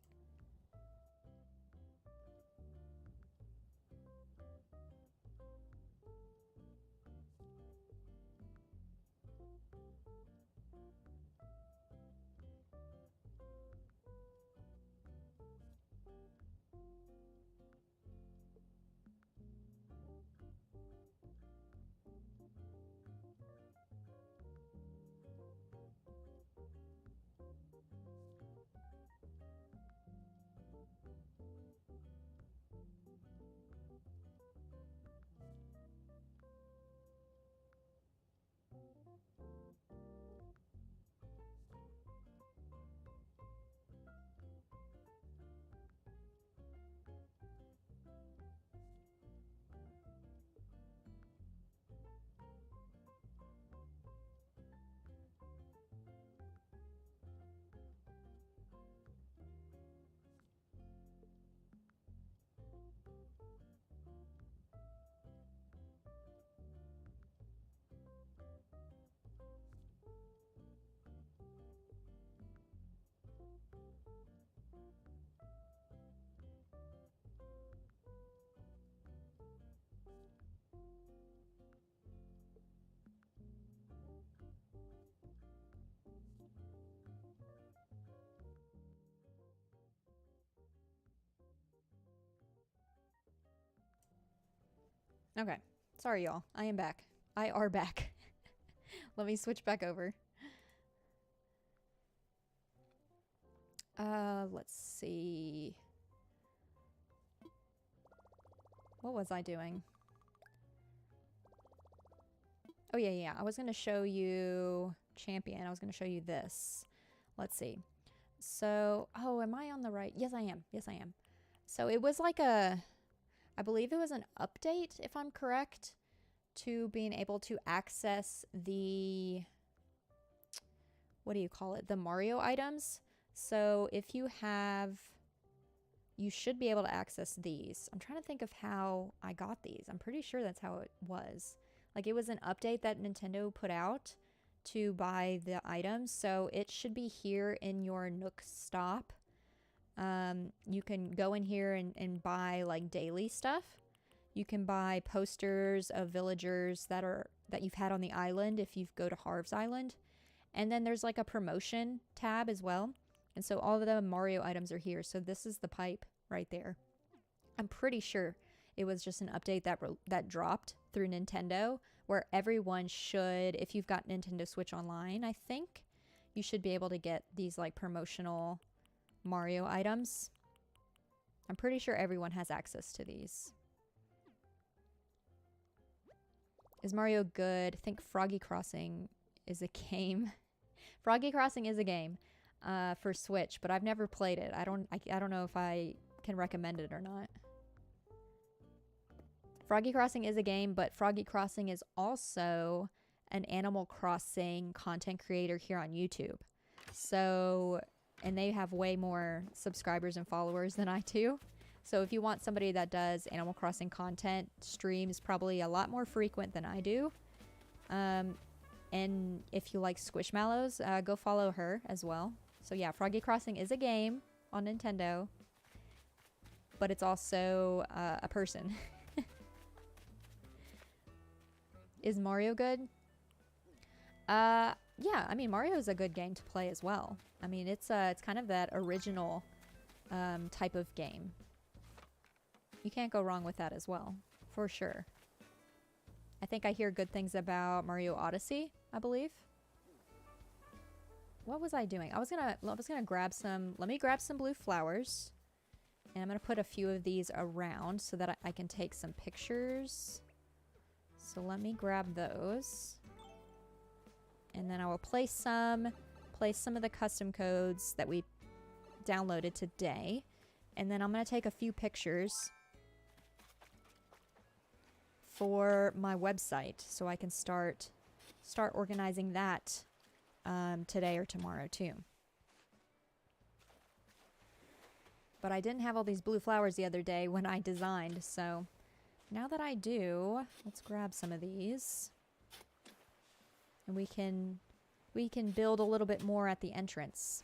Okay. Sorry, y'all. I am back. I are back. Let me switch back over. Let's see. What was I doing? Oh, yeah. I was going to show you champion. I was going to show you this. Let's see. So, oh, am I on the right? Yes, I am. So it was like I believe it was an update, if I'm correct, to being able to access the, what do you call it? The Mario items. So if you have, you should be able to access these. I'm trying to think of how I got these. I'm pretty sure that's how it was. Like it was an update that Nintendo put out to buy the items. So it should be here in your Nook stop. You can go in here and buy like daily stuff. You can buy posters of villagers that you've had on the island if you go to Harv's Island. And then there's like a promotion tab as well. And so all of the Mario items are here. So this is the pipe right there. I'm pretty sure it was just an update that dropped through Nintendo where everyone should, if you've got Nintendo Switch Online, I think, you should be able to get these like promotional Mario items. I'm pretty sure everyone has access to these. Is Mario good? I think Froggy Crossing is a game. Froggy Crossing is a game for Switch, but I've never played it. I don't know if I can recommend it or not. Froggy Crossing is a game, but Froggy Crossing is also an Animal Crossing content creator here on YouTube. So, and they have way more subscribers and followers than I do. So if you want somebody that does Animal Crossing content, streams probably a lot more frequent than I do. And if you like Squishmallows, go follow her as well. So yeah, Froggy Crossing is a game on Nintendo, but it's also a person. Is Mario good? Yeah, I mean, Mario is a good game to play as well. I mean, it's kind of that original type of game. You can't go wrong with that as well, for sure. I think I hear good things about Mario Odyssey, I believe. What was I doing? I was gonna grab some. Let me grab some blue flowers, and I'm gonna put a few of these around so that I can take some pictures. So let me grab those. And then I will place some of the custom codes that we downloaded today. And then I'm going to take a few pictures for my website so I can start organizing that today or tomorrow too. But I didn't have all these blue flowers the other day when I designed, so now that I do, let's grab some of these. And we can build a little bit more at the entrance.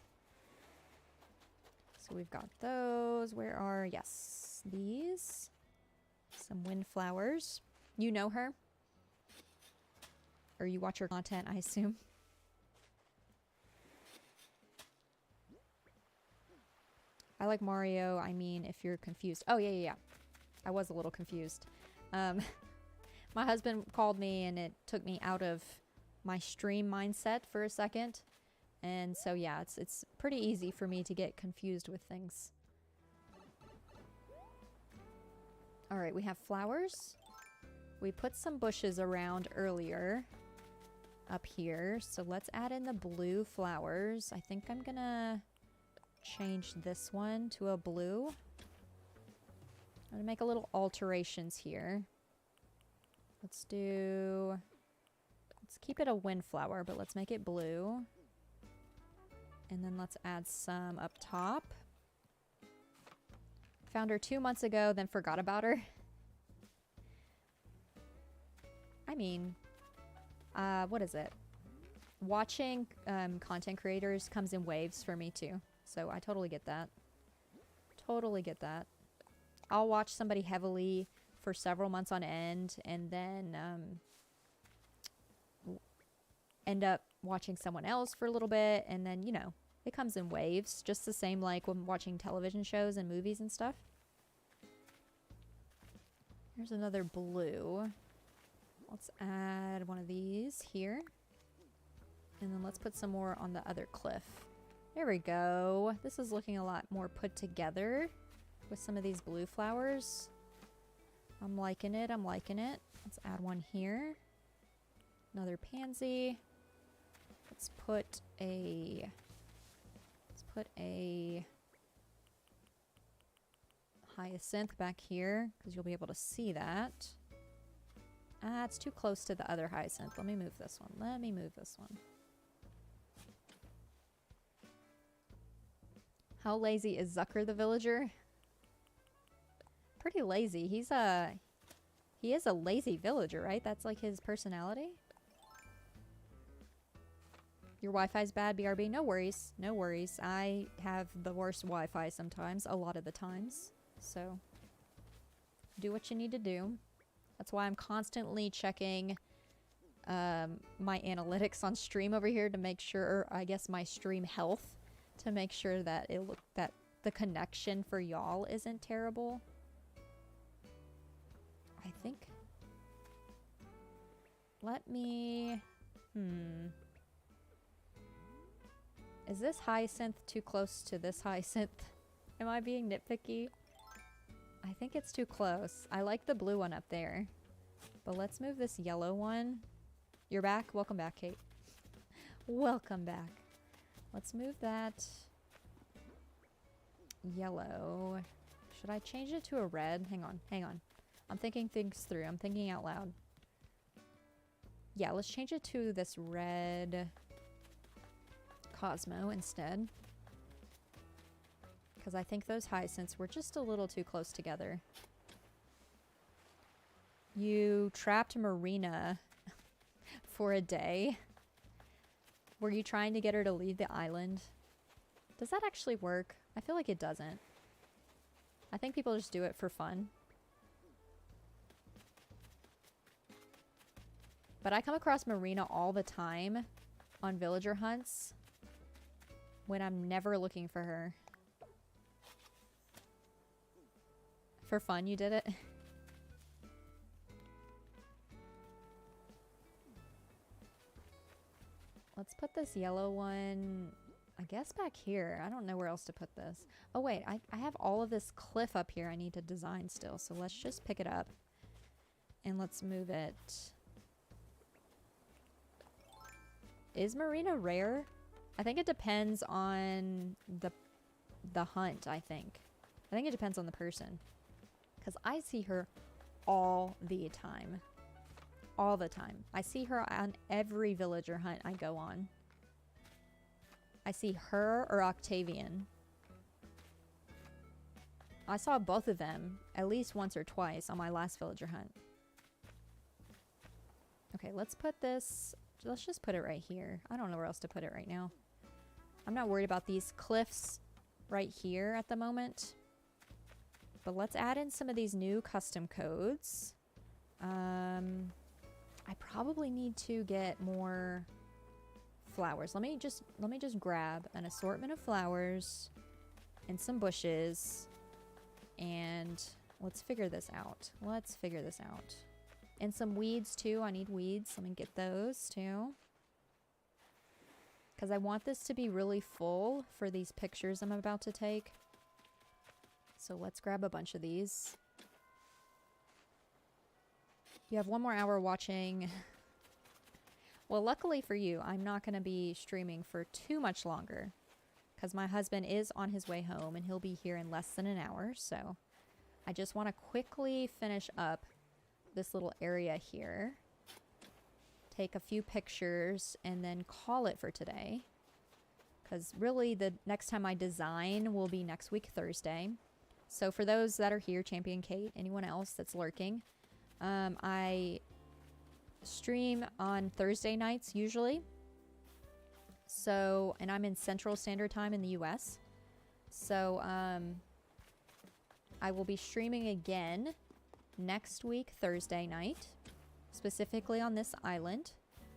So we've got those. Where are, yes, these. Some windflowers. You know her? Or you watch her content, I assume. I like Mario, I mean, if you're confused. Oh, yeah. I was a little confused. My husband called me and it took me out of my stream mindset for a second. And so, yeah, it's pretty easy for me to get confused with things. All right, we have flowers. We put some bushes around earlier up here. So let's add in the blue flowers. I think I'm gonna change this one to a blue. I'm gonna make a little alterations here. Let's keep it a windflower, but let's make it blue. And then let's add some up top. Found her 2 months ago, then forgot about her. I mean, what is it? Watching content creators comes in waves for me too. So I totally get that. Totally get that. I'll watch somebody heavily for several months on end and then end up watching someone else for a little bit, and then, you know, it comes in waves, just the same like when watching television shows and movies and stuff. Here's another blue. Let's add one of these here. And then let's put some more on the other cliff. There we go. This is looking a lot more put together with some of these blue flowers. I'm liking it. I'm liking it. Let's add one here. Another pansy. Let's put a hyacinth back here because you'll be able to see that. Ah, it's too close to the other hyacinth. Let me move this one. Let me move this one. How lazy is Zucker the villager? Pretty lazy. He is a lazy villager, right? That's like his personality. Your Wi-Fi's bad, BRB. No worries. No worries. I have the worst Wi-Fi sometimes, a lot of the times. So, do what you need to do. That's why I'm constantly checking my analytics on stream over here to make sure, or I guess my stream health, to make sure that that the connection for y'all isn't terrible. I think. Let me. Is this hyacinth too close to this hyacinth? Am I being nitpicky? I think it's too close. I like the blue one up there. But let's move this yellow one. You're back? Welcome back, Kate. Welcome back. Let's move that yellow. Should I change it to a red? Hang on, hang on. I'm thinking things through. I'm thinking out loud. Yeah, let's change it to this red Cosmo instead. Because I think those hyacinths were just a little too close together. You trapped Marina for a day. Were you trying to get her to leave the island? Does that actually work? I feel like it doesn't. I think people just do it for fun. But I come across Marina all the time on villager hunts when I'm never looking for her. For fun, you did it? Let's put this yellow one, I guess, back here. I don't know where else to put this. Oh, wait. I have all of this cliff up here I need to design still. So let's just pick it up. And let's move it. Is Marina rare? I think it depends on the hunt, I think. I think it depends on the person. Because I see her all the time. All the time. I see her on every villager hunt I go on. I see her or Octavian. I saw both of them at least once or twice on my last villager hunt. Okay, let's put this... Let's just put it right here. I don't know where else to put it right now. I'm not worried about these cliffs right here at the moment. But let's add in some of these new custom codes. I probably need to get more flowers. Let me just grab an assortment of flowers and some bushes, and let's figure this out. Let's figure this out. And some weeds too. I need weeds. Let me get those too. Because I want this to be really full for these pictures I'm about to take. So let's grab a bunch of these. You have 1 more hour watching. Well, luckily for you, I'm not going to be streaming for too much longer. Because my husband is on his way home and he'll be here in less than an hour. So I just want to quickly finish up this little area here. Take a few pictures and then call it for today. Because really the next time I design will be next week, Thursday. So for those that are here, Champion Kate, anyone else that's lurking, I stream on Thursday nights usually. So, and I'm in Central Standard Time in the US. So, I will be streaming again next week, Thursday night, specifically on this island.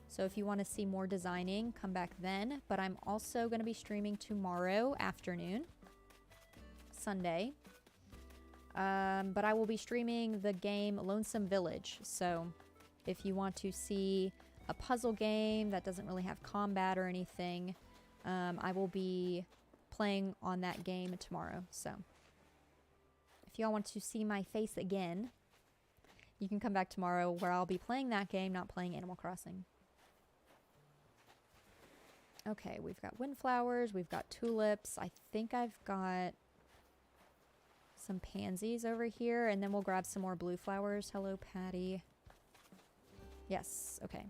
So if you want to see more designing, come back then. But I'm also going to be streaming tomorrow afternoon, Sunday. But I will be streaming the game Lonesome Village. So if you want to see a puzzle game that doesn't really have combat or anything, I will be playing on that game tomorrow. So if y'all want to see my face again, you can come back tomorrow where I'll be playing that game, not playing Animal Crossing. Okay, we've got windflowers, we've got tulips. I think I've got some pansies over here, and then we'll grab some more blue flowers. Hello, Patty. Yes, okay.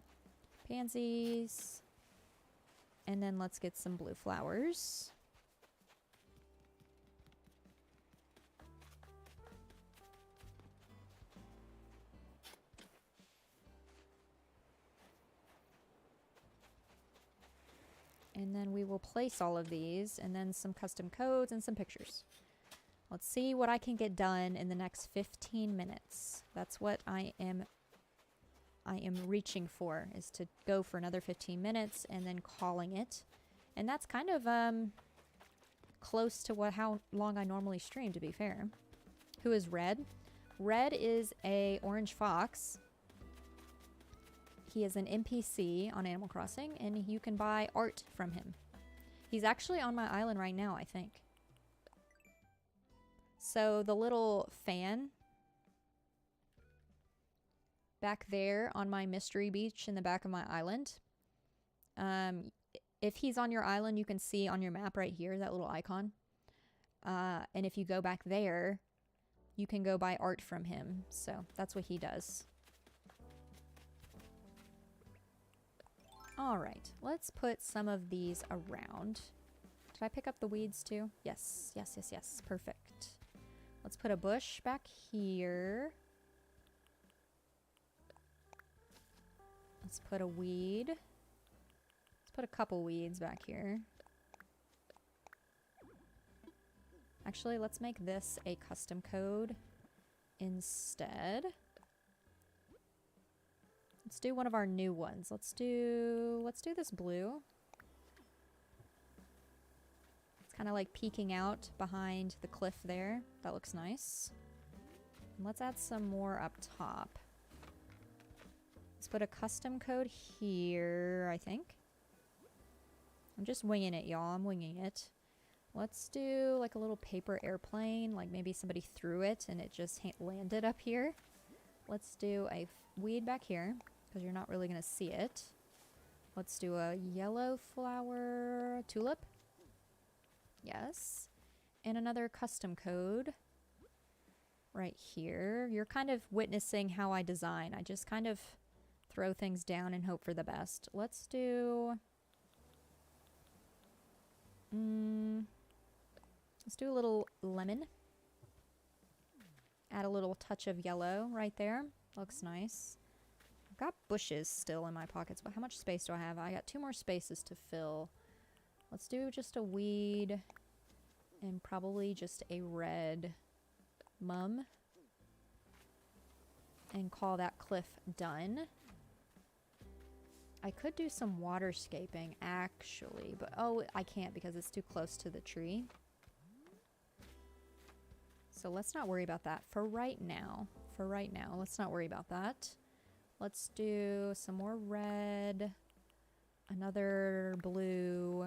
Pansies. And then let's get some blue flowers. And then we will place all of these, and then some custom codes and some pictures. Let's see what I can get done in the next 15 minutes. That's what I am reaching for, is to go for another 15 minutes and then calling it. And that's kind of close to how long I normally stream, to be fair. Who is Red? Red is a orange fox. He is an NPC on Animal Crossing, and you can buy art from him. He's actually on my island right now, I think. So the little fan back there on my mystery beach in the back of my island, if he's on your island, you can see on your map right here, that little icon. And if you go back there, you can go buy art from him. So that's what he does. All right, let's put some of these around. Did I pick up the weeds too? Yes, yes, yes, yes. Perfect. Let's put a bush back here. Let's put a weed. Let's put a couple weeds back here. Actually, let's make this a custom code instead. Let's do one of our new ones. Let's do this blue. It's kind of like peeking out behind the cliff there. That looks nice. And let's add some more up top. Let's put a custom code here, I think. I'm just winging it, y'all. I'm winging it. Let's do like a little paper airplane. Like maybe somebody threw it and it just landed up here. Let's do a weed back here, because you're not really going to see it. Let's do a yellow flower tulip. Yes. And another custom code right here. You're kind of witnessing how I design. I just kind of throw things down and hope for the best. Let's do... let's do a little lemon. Add a little touch of yellow right there. Looks nice. I've got bushes still in my pockets, but how much space do I have? I got 2 more spaces to fill. Let's do just a weed and probably just a red mum. And call that cliff done. I could do some waterscaping actually, but oh, I can't because it's too close to the tree. So let's not worry about that for right now. For right now, let's not worry about that. Let's do some more red, another blue.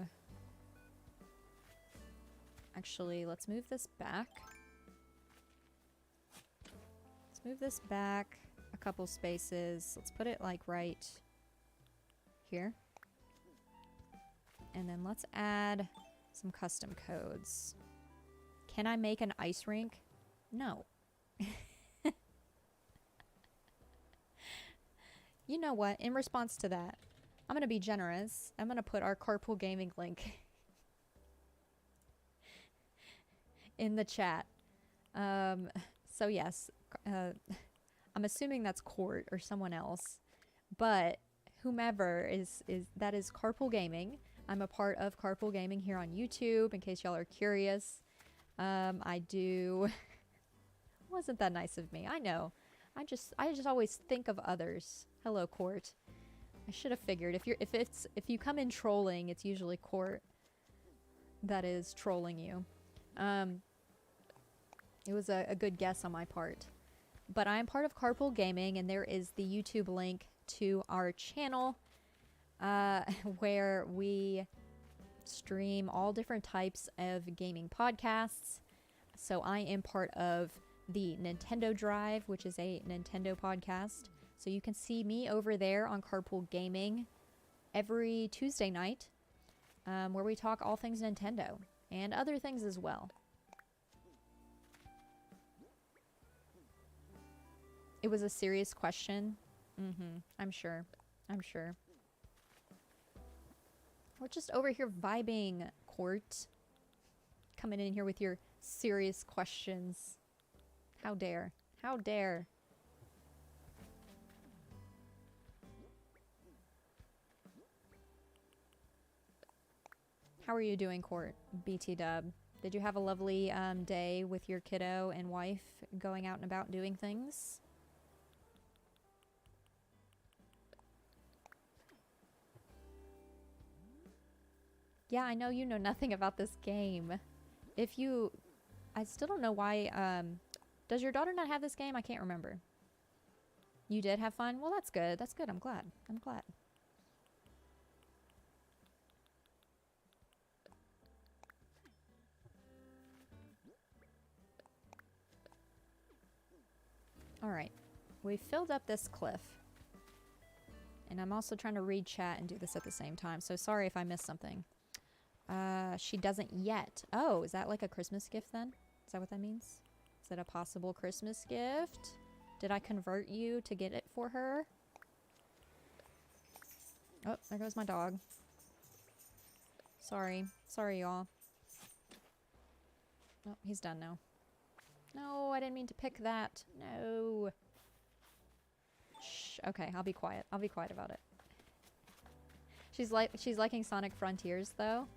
Actually, let's move this back. Let's move this back a couple spaces. Let's put it like right here. And then let's add some custom codes. Can I make an ice rink? No. You know what? In response to that, I'm going to be generous. I'm going to put our carpool gaming link in the chat. So yes, I'm assuming that's Court or someone else, but whomever is that is Carpool Gaming. I'm a part of Carpool Gaming here on YouTube, in case y'all are curious. I do... Wasn't that nice of me? I know. I just always think of others. Hello, Court. I should have figured. If you come in trolling, it's usually Court that is trolling you. It was a good guess on my part. But I am part of Carpool Gaming, and there is the YouTube link to our channel where we stream all different types of gaming podcasts. So I am part of the Nintendo Drive, which is a Nintendo podcast. So you can see me over there on Carpool Gaming every Tuesday night, where we talk all things Nintendo and other things as well. It was a serious question. I'm sure. I'm sure. We're just over here vibing, Court. Coming in here with your serious questions. How dare. How dare. How are you doing, Court? BT Dub. Did you have a lovely day with your kiddo and wife going out and about doing things? Yeah, I know you know nothing about this game. If you... I still don't know why... does your daughter not have this game? I can't remember. You did have fun? Well, that's good. That's good. I'm glad. I'm glad. Alright. We filled up this cliff. And I'm also trying to read chat and do this at the same time. So sorry if I missed something. She doesn't yet. Oh, is that like a Christmas gift then? Is that what that means? Is that a possible Christmas gift? Did I convert you to get it for her? Oh, there goes my dog. Sorry. Sorry, y'all. Oh, he's done now. No, I didn't mean to pick that. No. Shh. Okay, I'll be quiet. I'll be quiet about it. She's liking Sonic Frontiers, though.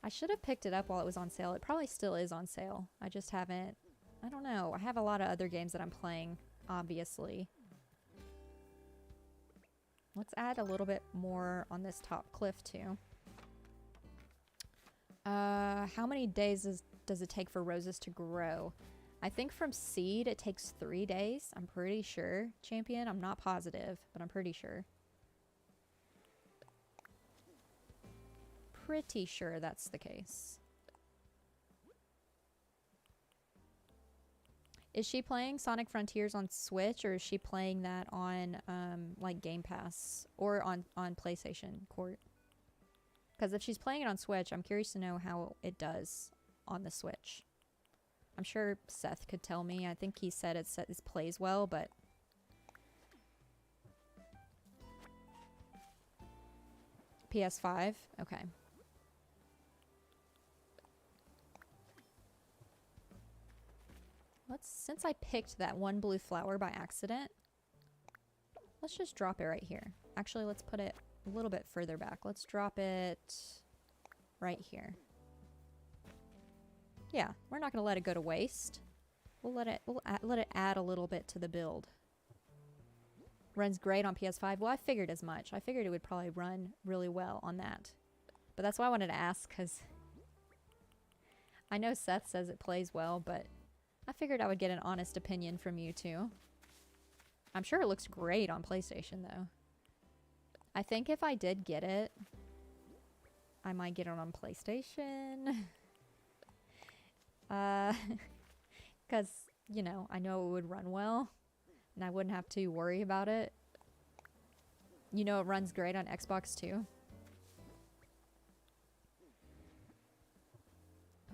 I should have picked it up while it was on sale. It probably still is on sale. I just haven't... I don't know. I have a lot of other games that I'm playing, obviously. Let's add a little bit more on this top cliff, too. How many days does it take for roses to grow? I think from seed, it takes 3 days. I'm pretty sure. Champion, I'm not positive, but I'm pretty sure. Pretty sure that's the case. Is she playing Sonic Frontiers on Switch, or is she playing that on like Game Pass or on PlayStation Court? Because if she's playing it on Switch, I'm curious to know how it does on the Switch. I'm sure Seth could tell me. I think he said it plays well, but... PS5? Okay. Since I picked that one blue flower by accident, let's just drop it right here. Actually, let's put it a little bit further back. Let's drop it right here. Yeah, we're not going to let it go to waste. We'll let it add a little bit to the build. Runs great on PS5. Well, I figured as much. I figured it would probably run really well on that. But that's why I wanted to ask, because I know Seth says it plays well, but I figured I would get an honest opinion from you too. I'm sure it looks great on PlayStation though. I think if I did get it, I might get it on PlayStation. Because, you know, I know it would run well and I wouldn't have to worry about it. You know, it runs great on Xbox too.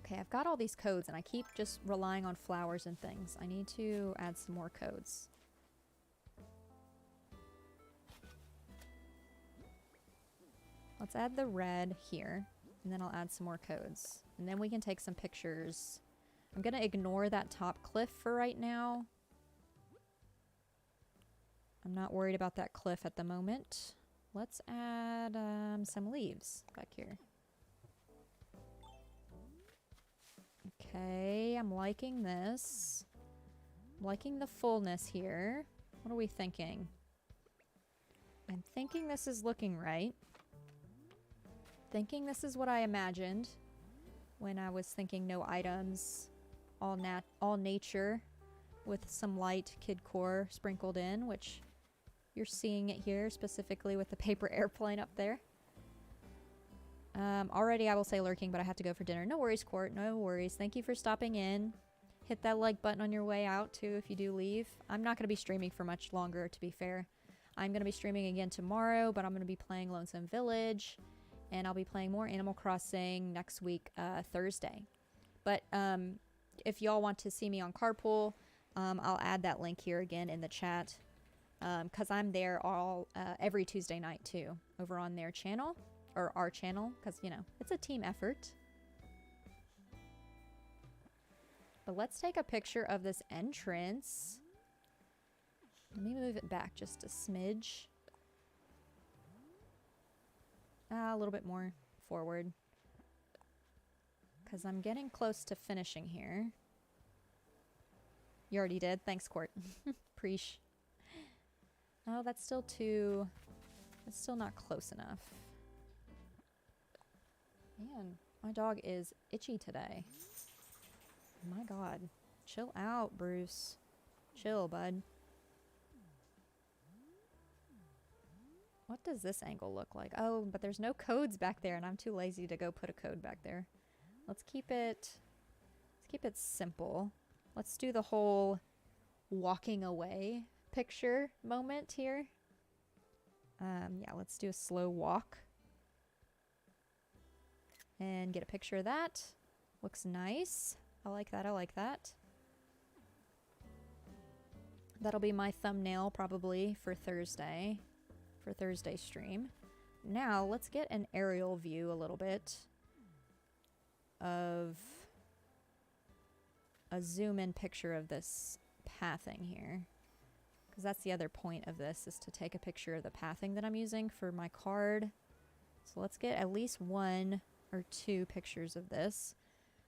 Okay, I've got all these codes and I keep just relying on flowers and things. I need to add some more codes. Let's add the red here, and then I'll add some more codes. And then we can take some pictures. I'm gonna ignore that top cliff for right now. I'm not worried about that cliff at the moment. Let's add some leaves back here. Okay, I'm liking this. I'm liking the fullness here. What are we thinking? I'm thinking this is looking right. Thinking this is what I imagined when I was thinking no items, all nature with some light kidcore sprinkled in, which you're seeing it here specifically with the paper airplane up there. Already I will say lurking, but I have to go for dinner. No worries, Court. No worries. Thank you for stopping in. Hit that like button on your way out, too, if you do leave. I'm not going to be streaming for much longer, to be fair. I'm going to be streaming again tomorrow, but I'm going to be playing Lonesome Village, and I'll be playing more Animal Crossing next week, Thursday. But if y'all want to see me on Carpool, I'll add that link here again in the chat, because I'm there every Tuesday night, too, over on their channel. Or our channel, because, you know, it's a team effort. But let's take a picture of this entrance. Let me move it back just a smidge. A little bit more forward. Because I'm getting close to finishing here. You already did? Thanks, Court. Preesh. Oh, that's still too... It's still not close enough. Man, my dog is itchy today. My God. Chill out, Bruce. Chill, bud. What does this angle look like? Oh, but there's no codes back there, and I'm too lazy to go put a code back there. Let's keep it simple. Let's do the whole walking away picture moment here. Yeah, let's do a slow walk. And get a picture of that. Looks nice. I like that, I like that. That'll be my thumbnail probably for Thursday. For Thursday's stream. Now, let's get an aerial view a little bit of a zoom-in picture of this pathing here. Because that's the other point of this, is to take a picture of the pathing that I'm using for my card. So let's get at least one or two pictures of this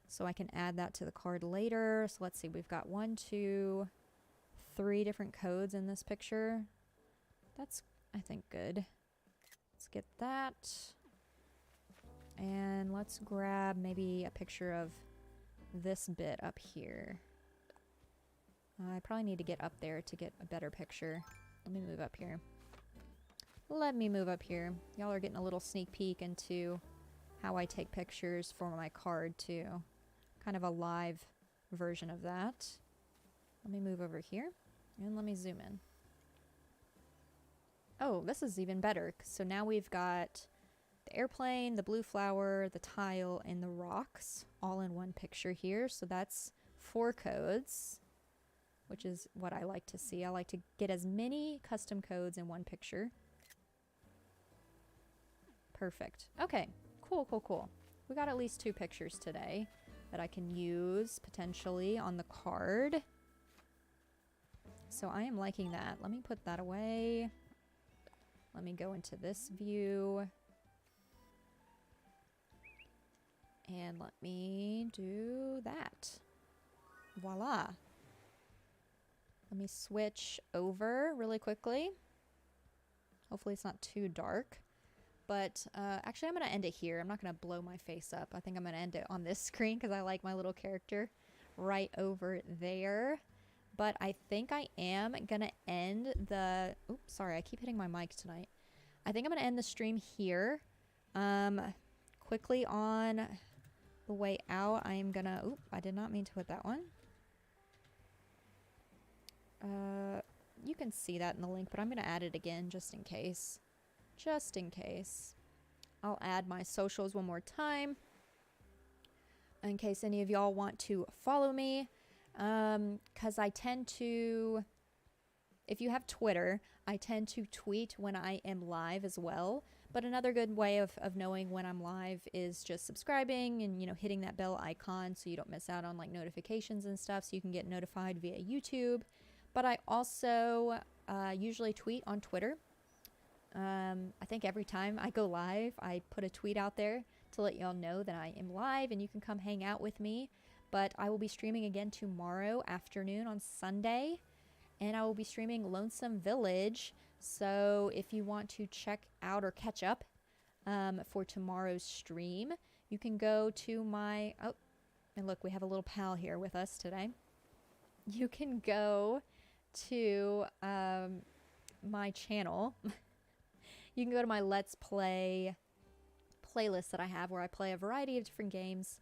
so I can add that to the card later. So let's see, we've got 1, 2, 3 different codes in this picture. That's, I think, good. Let's get that. And let's grab maybe a picture of this bit up here. I probably need to get up there to get a better picture. Let me move up here. Let me move up here. Y'all are getting a little sneak peek into how I take pictures for my card too. Kind of a live version of that. Let me move over here and let me zoom in. Oh, this is even better. So now we've got the airplane, the blue flower, the tile, and the rocks all in one picture here. So that's 4 codes, which is what I like to see. I like to get as many custom codes in one picture. Perfect. Okay, cool, cool, cool. We got at least 2 pictures today that I can use potentially on the card. So I am liking that. Let me put that away. Let me go into this view. And let me do that. Voila. Let me switch over really quickly. Hopefully it's not too dark. But actually I'm going to end it here. I'm not going to blow my face up. I think I'm going to end it on this screen because I like my little character right over there. But I think I am going to end the... Oops, sorry, I keep hitting my mic tonight. I think I'm going to end the stream here. Quickly on the way out, I am going to... Oop, I did not mean to put that one. You can see that in the link, but I'm going to add it again just in case. Just in case. I'll add my socials one more time. In case any of y'all want to follow me. Because I tend to, if you have Twitter, I tend to tweet when I am live as well. But another good way of knowing when I'm live is just subscribing and, you know, hitting that bell icon so you don't miss out on like notifications and stuff, so you can get notified via YouTube. But I also usually tweet on Twitter. I think every time I go live, I put a tweet out there to let y'all know that I am live and you can come hang out with me. But I will be streaming again tomorrow afternoon on Sunday. And I will be streaming Lonesome Village. So if you want to check out or catch up for tomorrow's stream, you can go to my... Oh, and look, we have a little pal here with us today. You can go to my channel. You can go to my Let's Play playlist that I have where I play a variety of different games.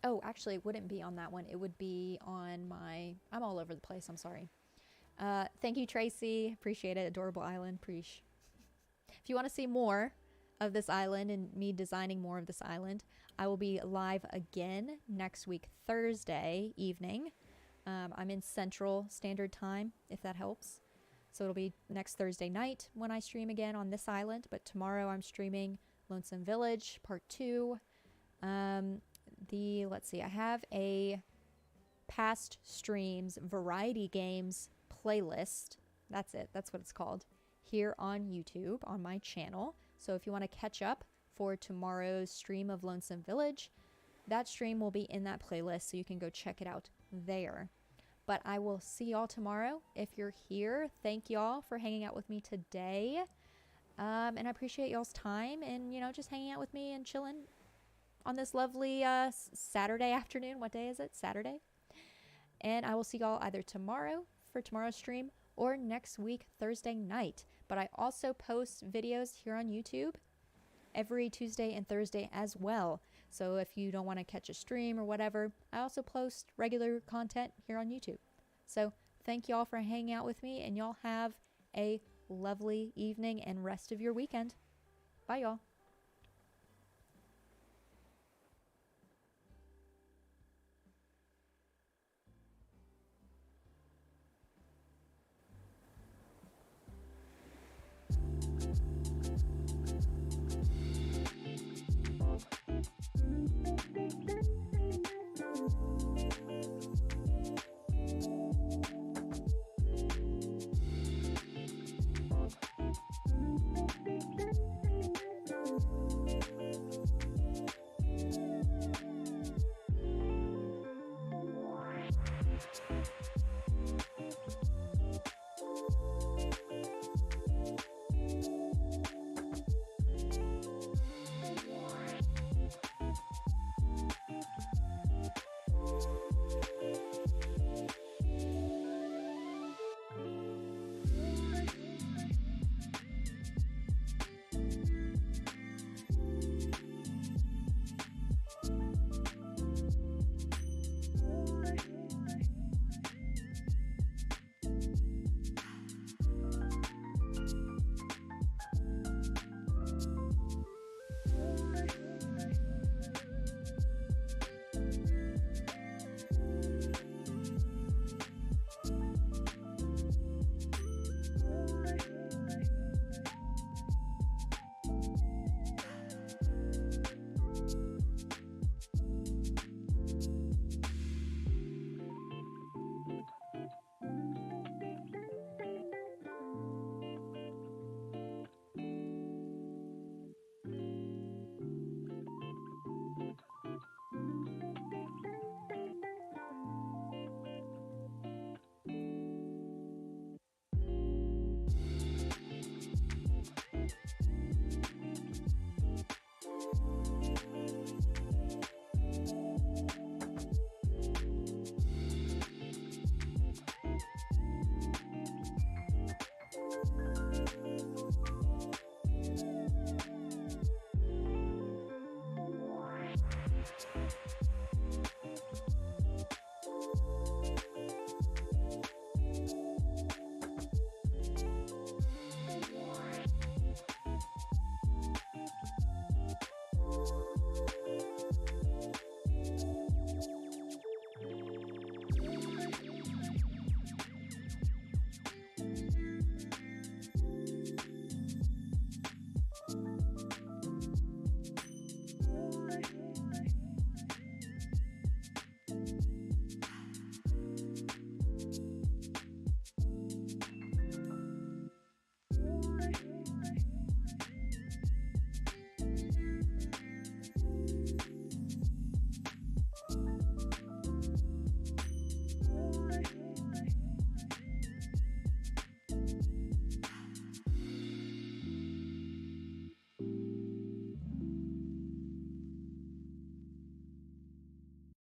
Oh, actually, it wouldn't be on that one. It would be on my... I'm all over the place. I'm sorry. Thank you, Tracy. Appreciate it. Adorable Island. Preach. If you want to see more of this island and me designing more of this island, I will be live again next week, Thursday evening. I'm in Central Standard Time, if that helps. So it'll be next Thursday night when I stream again on this island. But tomorrow I'm streaming Lonesome Village Part 2. Let's see, I have a past streams variety games playlist. That's it. That's what it's called. Here on YouTube on my channel. So if you want to catch up for tomorrow's stream of Lonesome Village, that stream will be in that playlist, so you can go check it out there. But I will see y'all tomorrow. If you're here, thank y'all for hanging out with me today. And I appreciate y'all's time and, you know, just hanging out with me and chilling on this lovely Saturday afternoon. What day is it? Saturday. And I will see y'all either tomorrow for tomorrow's stream or next week, Thursday night. But I also post videos here on YouTube every Tuesday and Thursday as well. So if you don't want to catch a stream or whatever, I also post regular content here on YouTube. So thank y'all for hanging out with me, and y'all have a lovely evening and rest of your weekend. Bye, y'all.